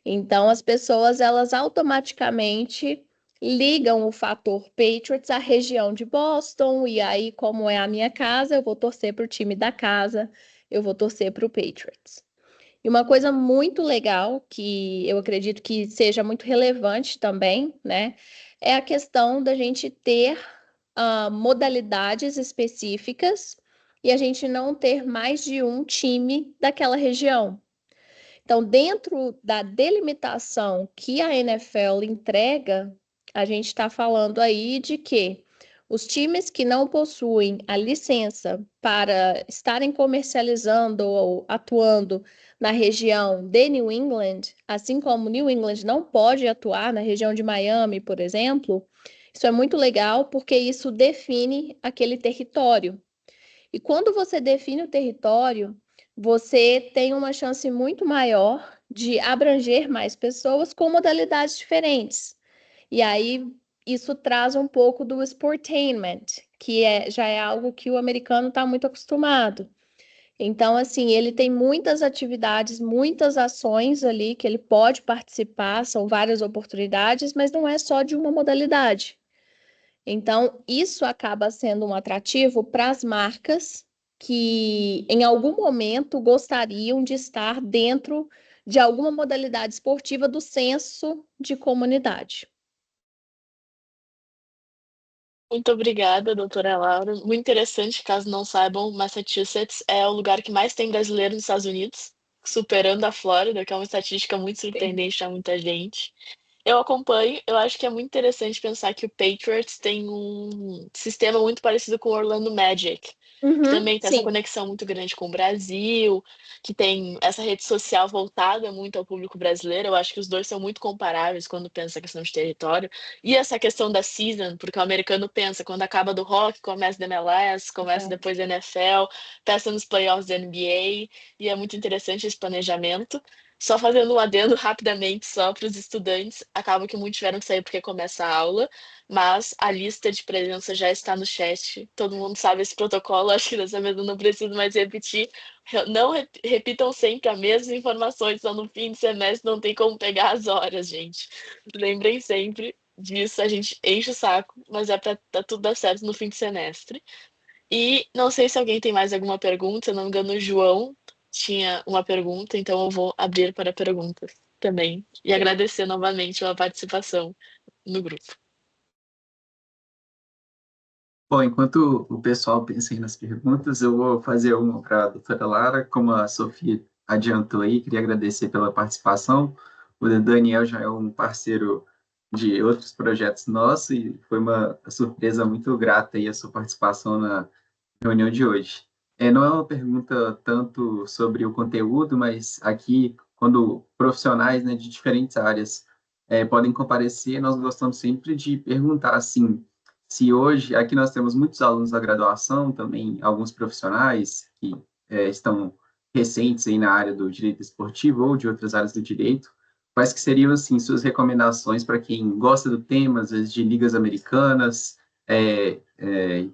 Então as pessoas elas automaticamente ligam o fator Patriots à região de Boston, e aí, como é a minha casa, eu vou torcer para o time da casa, eu vou torcer para o Patriots. E uma coisa muito legal, que eu acredito que seja muito relevante também, né, é a questão da gente ter modalidades específicas e a gente não ter mais de um time daquela região. Então, dentro da delimitação que a NFL entrega, a gente está falando aí de que os times que não possuem a licença para estarem comercializando ou atuando na região de New England, assim como New England não pode atuar na região de Miami, por exemplo, isso é muito legal porque isso define aquele território. E quando você define o território, você tem uma chance muito maior de abranger mais pessoas com modalidades diferentes. E aí isso traz um pouco do sportainment, que já é algo que o americano está muito acostumado. Então, assim, ele tem muitas atividades, muitas ações ali que ele pode participar, são várias oportunidades, mas não é só de uma modalidade. Então, isso acaba sendo um atrativo para as marcas que, em algum momento, gostariam de estar dentro de alguma modalidade esportiva do senso de comunidade. Muito obrigada, doutora Laura. Muito interessante, caso não saibam, Massachusetts é o lugar que mais tem brasileiro nos Estados Unidos, superando a Flórida, que é uma estatística muito surpreendente para muita gente. Eu acompanho, eu acho que é muito interessante pensar que o Patriots tem um sistema muito parecido com o Orlando Magic, que Uhum, também tem essa sim. conexão muito grande com o Brasil, que tem essa rede social voltada muito ao público brasileiro. Eu acho que os dois são muito comparáveis quando pensa a questão de território. E essa questão da season, porque o americano pensa quando acaba do rock, começa da MLS, começa depois da NFL, pensa nos playoffs da NBA, e é muito interessante esse planejamento. Só fazendo um adendo rapidamente só para os estudantes, acaba que muitos tiveram que sair porque começa a aula, mas a lista de presença já está no chat. Todo mundo sabe esse protocolo, acho que dessa vez eu não preciso mais repetir. Não repitam sempre as mesmas informações, só no fim de semestre não tem como pegar as horas, gente. Lembrem sempre disso, a gente enche o saco, mas é para tudo dar certo no fim de semestre. E não sei se alguém tem mais alguma pergunta, se eu não me engano, o João tinha uma pergunta, então eu vou abrir para perguntas também. E agradecer novamente a participação no grupo. Bom, enquanto o pessoal pensa aí nas perguntas, eu vou fazer uma para a doutora Lara. Como a Sofia adiantou aí, queria agradecer pela participação. O Daniel já é um parceiro de outros projetos nossos e foi uma surpresa muito grata aí a sua participação na reunião de hoje. Não é uma pergunta tanto sobre o conteúdo, mas aqui, quando profissionais, né, de diferentes áreas podem comparecer, nós gostamos sempre de perguntar assim, se hoje, aqui nós temos muitos alunos da graduação, também alguns profissionais que estão recentes aí na área do direito esportivo ou de outras áreas do direito, quais que seriam, assim, suas recomendações para quem gosta do tema, às vezes, de ligas americanas,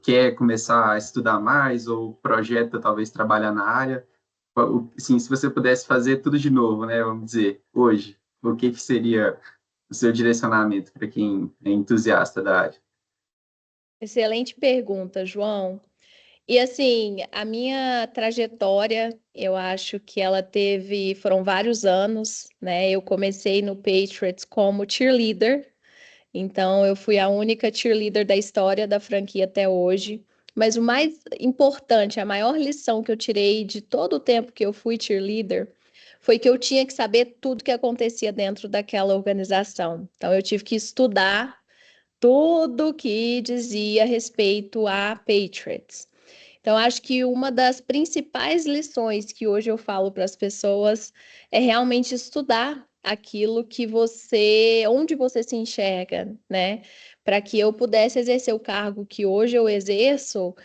quer começar a estudar mais ou projeta talvez trabalhar na área, assim, se você pudesse fazer tudo de novo, né, vamos dizer, hoje, o que seria o seu direcionamento para quem é entusiasta da área? Excelente pergunta, João. E assim, a minha trajetória, eu acho que foram vários anos, né? Eu comecei no Patriots como cheerleader, então eu fui a única cheerleader da história da franquia até hoje. Mas o mais importante, a maior lição que eu tirei de todo o tempo que eu fui cheerleader foi que eu tinha que saber tudo que acontecia dentro daquela organização. Então eu tive que estudar tudo que dizia respeito a Patriots. Então, acho que uma das principais lições que hoje eu falo para as pessoas é realmente estudar aquilo onde você se enxerga, né? Para que eu pudesse exercer o cargo que hoje eu exerço,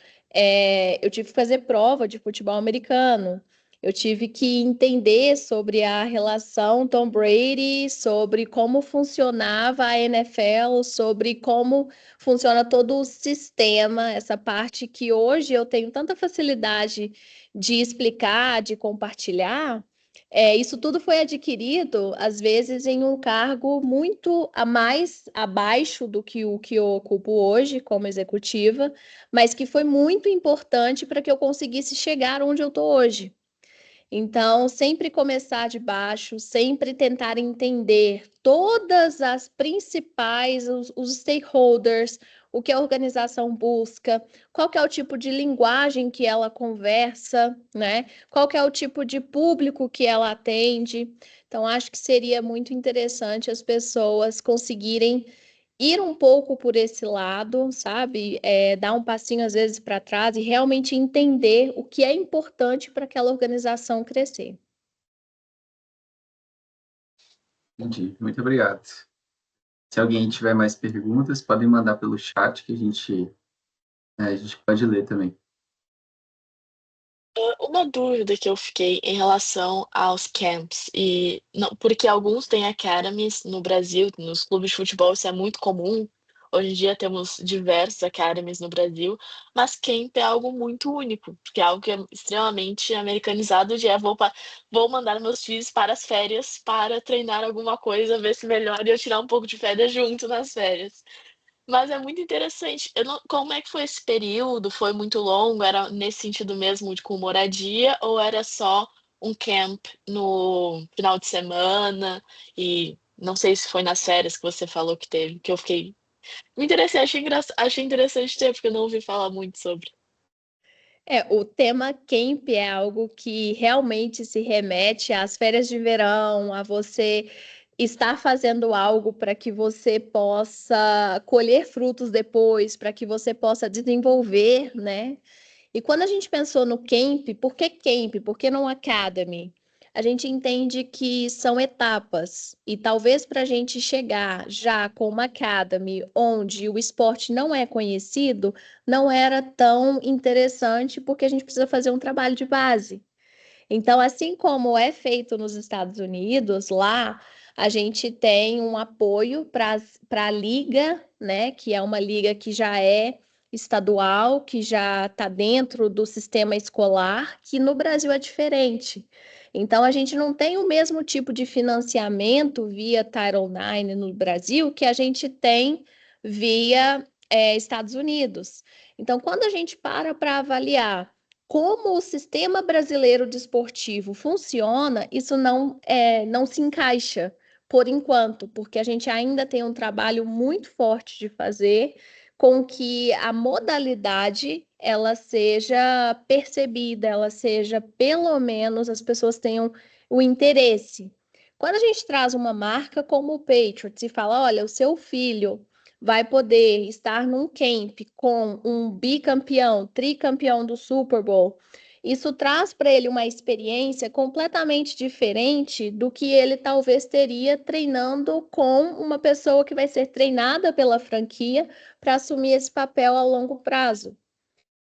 eu tive que fazer prova de futebol americano. Eu tive que entender sobre a relação Tom Brady, sobre como funcionava a NFL, sobre como funciona todo o sistema, essa parte que hoje eu tenho tanta facilidade de explicar, de compartilhar. Isso tudo foi adquirido, às vezes, em um cargo muito a mais abaixo do que o que eu ocupo hoje como executiva, mas que foi muito importante para que eu conseguisse chegar onde eu estou hoje. Então, sempre começar de baixo, sempre tentar entender todas as principais, os stakeholders, o que a organização busca, qual que é o tipo de linguagem que ela conversa, né? Qual que é o tipo de público que ela atende. Então, acho que seria muito interessante as pessoas conseguirem ir um pouco por esse lado, sabe? Dar um passinho às vezes para trás e realmente entender o que é importante para aquela organização crescer. Entendi. Muito obrigado. Se alguém tiver mais perguntas, podem mandar pelo chat que a gente pode ler também. Uma dúvida que eu fiquei em relação aos camps, e não, porque alguns têm academies no Brasil, nos clubes de futebol isso é muito comum. Hoje em dia temos diversos academies no Brasil, mas camp é algo muito único, porque é algo que é extremamente americanizado, de vou mandar meus filhos para as férias para treinar alguma coisa, ver se melhora e eu tirar um pouco de férias junto nas férias. Mas é muito interessante. Como é que foi esse período? Foi muito longo? Era nesse sentido mesmo de com moradia? Ou era só um camp no final de semana? E não sei se foi nas férias que você falou que teve, que eu fiquei. Me interessei, achei interessante ter, porque eu não ouvi falar muito sobre. O tema camp é algo que realmente se remete às férias de verão, a você estar fazendo algo para que você possa colher frutos depois, para que você possa desenvolver, né? E quando a gente pensou no camp, por que camp? Por que não academy? A gente entende que são etapas e talvez para a gente chegar já com uma academy onde o esporte não é conhecido, não era tão interessante porque a gente precisa fazer um trabalho de base. Então, assim como é feito nos Estados Unidos, lá a gente tem um apoio para a liga, né? Que é uma liga que já é estadual, que já está dentro do sistema escolar, que no Brasil é diferente. Então, a gente não tem o mesmo tipo de financiamento via Title IX no Brasil que a gente tem via Estados Unidos. Então, quando a gente para avaliar como o sistema brasileiro desportivo funciona, isso não se encaixa por enquanto, porque a gente ainda tem um trabalho muito forte de fazer com que a modalidade ela seja percebida, ela seja, pelo menos, as pessoas tenham o interesse. Quando a gente traz uma marca como o Patriots e fala, olha, o seu filho vai poder estar num camp com um bicampeão, tricampeão do Super Bowl, isso traz para ele uma experiência completamente diferente do que ele talvez teria treinando com uma pessoa que vai ser treinada pela franquia para assumir esse papel a longo prazo.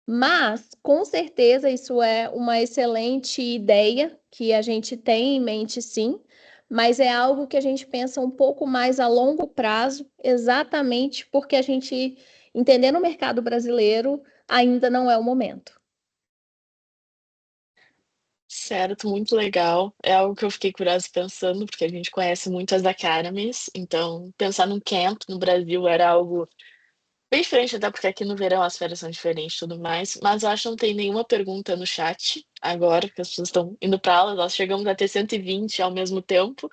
Mas, com certeza, isso é uma excelente ideia que a gente tem em mente, sim, mas é algo que a gente pensa um pouco mais a longo prazo, exatamente porque a gente, entendendo o mercado brasileiro, ainda não é o momento. Certo, muito legal. É algo que eu fiquei curiosa pensando, porque a gente conhece muito as academies, então pensar num camp no Brasil era algo bem diferente, até porque aqui no verão as férias são diferentes e tudo mais. Mas eu acho que não tem nenhuma pergunta no chat agora, que as pessoas estão indo para aula. Nós chegamos a ter 120 ao mesmo tempo,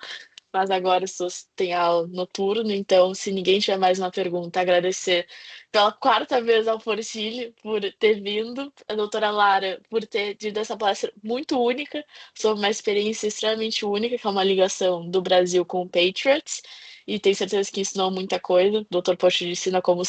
mas agora as pessoas têm aula noturno. Então, se ninguém tiver mais uma pergunta, agradecer pela quarta vez ao Forcilli por ter vindo, a doutora Lara por ter tido essa palestra muito única, sobre uma experiência extremamente única, que é uma ligação do Brasil com o Patriots. E tenho certeza que ensinou muita coisa. O doutor Post ensina como